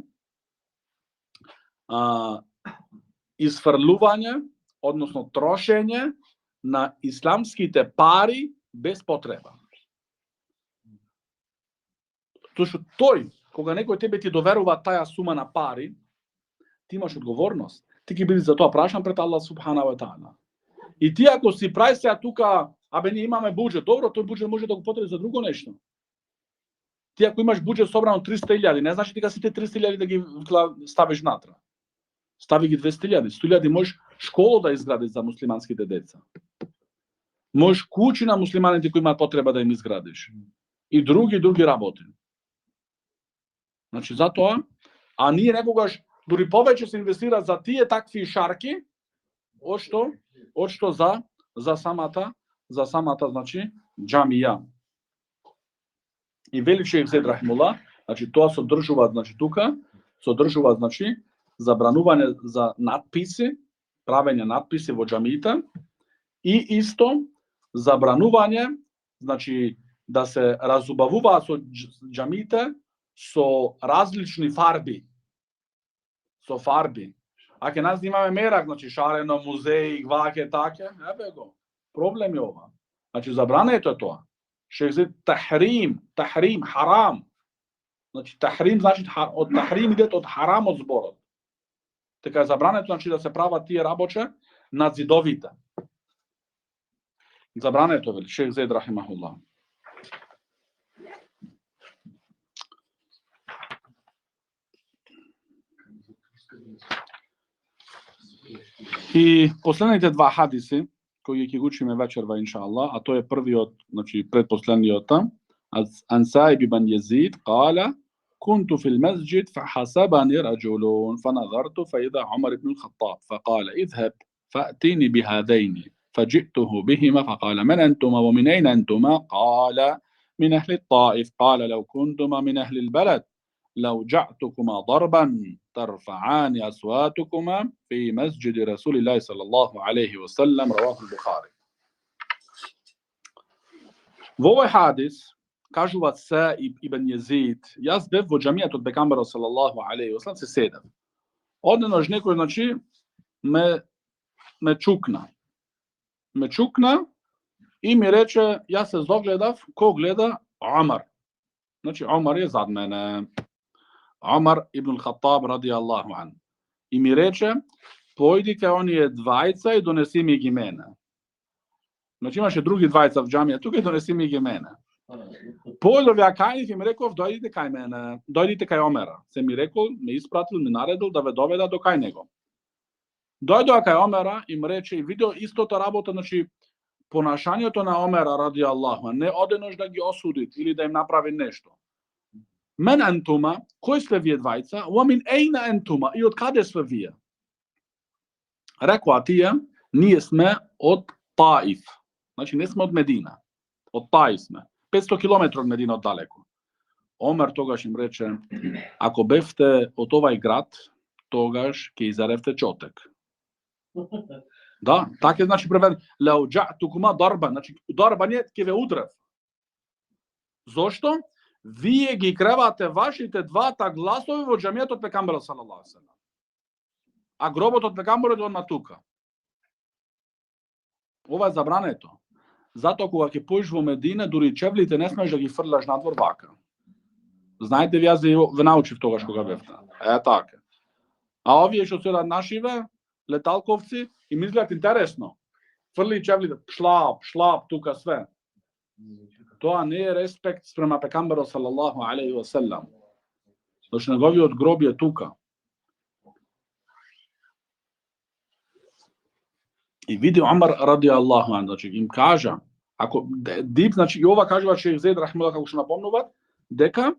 изфрлување, односно трошење на исламските пари без потреба. Тоа што тој, кога некој тебе ти доверува таја сума на пари, ти имаш одговорност. Ти ќе бидеш за тоа прашан пред Аллах субхана ва таала. И ти ако си прави сега тука, ние имаме буџет, добро, тој буџет може да го потреби за друго нешто. Ти ако имаш буџет собрано 300.000, не значи дека сите 300.000 да ги ставиш натра. Стави ги 200.000, 100.000 можеш школа да изградиш за муслиманските деца. Можеш куќи на муслиманите кои имаат потреба да им изградиш. И други работи. Значи затоа, ние некогаш дури повеќе се инвестира за тие такви шарки, од што за самата значи џамија. И вели Шејх Зейд рахимуллах, значи тоа содржува значи тука, значи забранување за надписи, правење надписи во џамиите и исто забранување значи да се разубавуваат со џамиите со различни фарби. Со фарби. Ако нас имаме мерак, значи шарено, музеи, ваке, таке, ебе го. Проблем е ова. Значи забрането е тоа. Шејх Зейд тахрим, харам. Значи тахрим значи од тахрим идет од харам од зборот. Така е забрането значи да се прават тие работи над зидовите. Забрането вели Шејх Зейд рахимахуллах. И последните два хадиси кои ќе ги учиме вечерва иншааллах, а тоа е првиот, значи предпоследниот, عن سائب بن يزيد قال كنت في المسجد فحسبني رجل فنظرت فإذا عمر بن الخطاب فقال اذهب فأتيني بهذين فجئته بهما فقال من أنتما ومن أين أنتما؟ قال من أهل الطائف. قال لو كنتما من أهل البلد لوجعتكما ضربا ترفعان أصواتكما في مسجد رسول الله صلى الله عليه وسلم. رواه البخاري. Во овој хадис кажуваат Саиб ибн Језид, јас бев во џамијата од пекамберот салаллаху алейхи ва салем, се седев. Одненаш некој значи ме чукна. Ме чукна и ми рече, јас се загледав, кој гледа? Омар. Значи Омар е зад мене. Omar ibn al-Khattab radijallahu an. I mi reče, pojdi ka onije dvajca i donesi mi ih imena. Znači imаше drugi dvajca v džamija, tukaj donesi mi ih imena. Pojdov ja kajnih i mi rekao, dojdite kaj mene, dojdite kaj Omera. Se mi rekao, me ispratil, mi naredil da ve doveda do kaj nego. Dojdo kaj Omera i mi reče, i vidio isto ta rabota, znači ponašanjето на Омера радијаллаху, не оденош да ги осудит или да им направи нешто. Мен ентума, кој сте вие двајца? Wa min ejna ентума, и од каде сте вие? Рекоа тие, ние сме од Таиф. Значи не сме од Медина. Од Таиф сме. 500 км од Медина оддалеку. Омер тогаш им рече, ако бевте од овај град, тогаш ќе изаревте чотек. Да, така значи преведено. Леуджатукума дарба, значи дарба не ќе ве удрев. Зошто? Вие ги кревате вашите двата гласови во џамијатот пекамбера салаллаху алейхи ве селем. А гробот од пекамберот е одма тука. Ова е забрането. Затоа кога ќе поиш во Медина, дури чевлите не смееш да ги фрлаш надвор вака. Знаете ви, јас ве научив тогаш кога бевте. Така. А овие што се нашиве, леталковци, им изгледат интересно. Фрли чевлите, шлап, тука све. Тоа не е респект спрема пекамберот салаллаху алейхи ве селем. Зашто неговиот гроб е тука. И види Омар радијаллаху ан, значи им кажа, ако дип, значи и ова кажува Шејх Зейд рахимуллах, како што напомнуваат, дека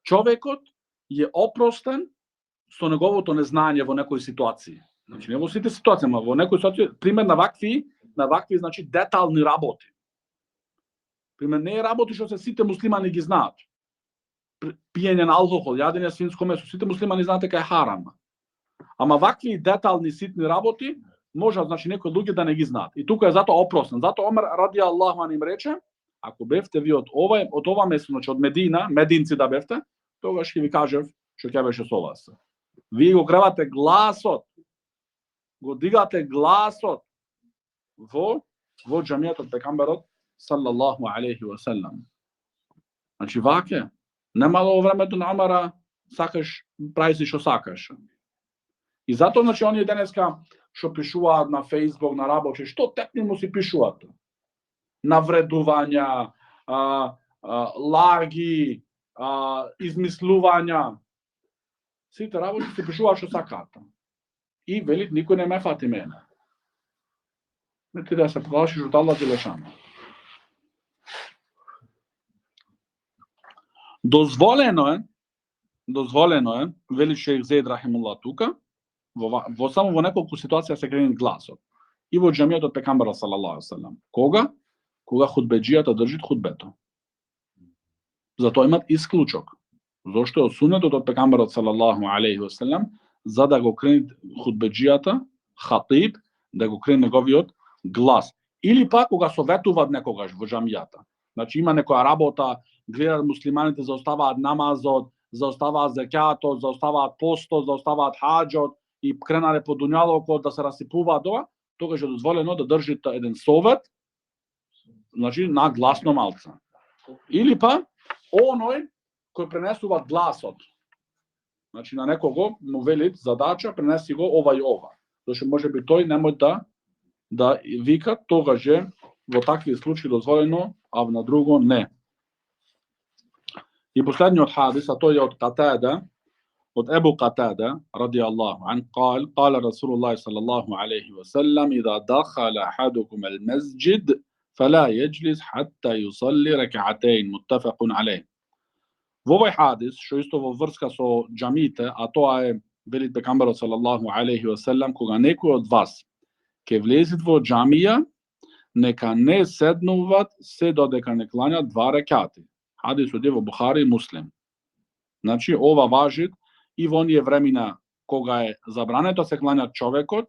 човекот е опростен со неговото незнање во некои ситуации. Значи не во сите ситуации, но во некои ситуации, пример на вакви значи детални работи. Пример не е работи што се сите муслимани ги знаат. Пиење на алкохол, јадење свинско месо, сите муслимани знаат дека е харам. Ама вакви детални ситни работи може значи некои луѓе да не ги знаат. И тука е затоа опростен. Затоа Омер радијаллаху ан им рече, ако бевте ви од ова место, значи од Медина, мединци да бевте, тогаш ќе ви кажев што ќе беше со вас. Вие го кревате гласот, го дигате гласот во џамијатот пекамберот салаллаху алейхи ве селем. Значи ваке, немало во времето на Омера сакаш прави си што сакаш. И затоа значи оние денеска што пишуваат на Facebook, на работи, што текни му си пишуваат? Навредувања, лаги, измислувања. Сите работи се пишуваат што сакаат. И велит никој не ме фати мене. Не ти да се плашиш од Аллах Џелешану. Дозволено е, вели Шејх Зейд рахимуллах тука, во само во неколку ситуации се крени гласот. И во џамијатот пекамбера салаллаху алейхи ве селем. Кога худбеџијата држи худбето. Затоа имат исклучок. Зошто е од сунетот од пекамберот салаллаху алейхи ве селем, за да го крени худбеџијата, хатиб, да го крени неговиот глас. Или пак кога советуваат некогаш во џамијата. Значи има некоја работа, гледаат муслиманите, заоставаат намазот, заоставаат зекјатот, заоставаат постот, заоставаат хаџот и кренале по дуњалокот да се расипуваат тоа, тогаш е дозволено да држите еден совет, значи на гласно малце. Или па оној кој пренесува гласот. Значи на некого му велит задача, пренеси го ова и ова. Зашто можеби тој немој да вика, тогаш е во такви случаи дозволено, а на друго не. И последниот хадис, а тој е од Катада, од Ебу Катада, радијаллаху ан, قال رسول الله صلى الله عليه وسلم إذا دخل أحدكم المسجد فلا يجلس حتى يصلي ركعتين متفق عليه. Во овој хадис, што исто во врска со џамиите, а тоа е велит пекамберот салаллаху алейхи ве селем, кога некој од вас ќе влезит во џамија, нека не седнуваат се додека не кланјат два рекати. Хадисот е во Бухари и Муслим. Значи ова важи и во оние времена кога е забрането се кланјат човекот,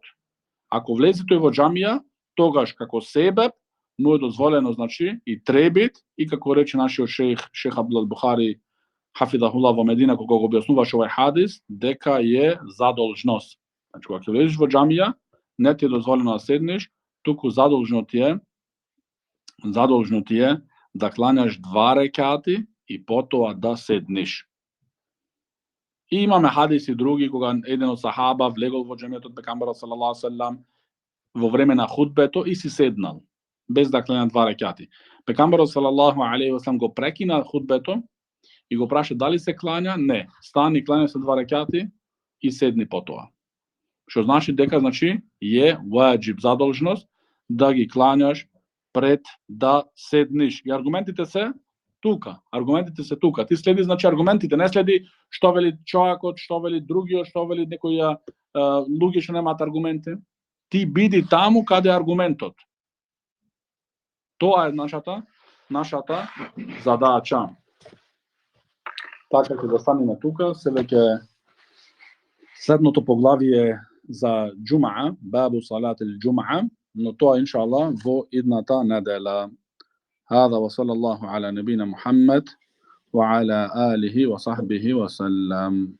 ако влезе тој во џамија, тогаш како себеб му е дозволено, значи и требит, и како рече нашиот шејх Абдул Бухари хафидахуллах во Медина, кога го објаснуваше овој хадис, дека е задолжност. Значи кога ќе влезеш во џамија, не ти е дозволено да седнеш, туку задолжно ти е да кланјаш два рекати и потоа да седнеш. Имаме хадиси други кога еден од сахаба влегол во џемијатот пекамберот салаллаху алейхи селам во време на худбето и си седнал без да клане 2 рекати. Пекамберот салаллаху алейхи селам го прекина худбето и го праша дали се клања? Не. Стани, клања се 2 рекати и седни потоа. Што значи дека е ваџиб, задолжност да ги клањаш пред да седниш. И аргументите се тука. Ти следи аргументите, не следи што вели човекот, што вели другиот, што вели некоја луѓе што немаат аргументи. Ти биди таму каде е аргументот. Тоа е нашата задача. Така ќе застанеме тука, се веќе следното поглавие за џумаа, бабу салат al-џумаа, но тоа иншаллах во идната недела. هذا وصلى الله على نبينا محمد وعلى آله وصحبه وسلم.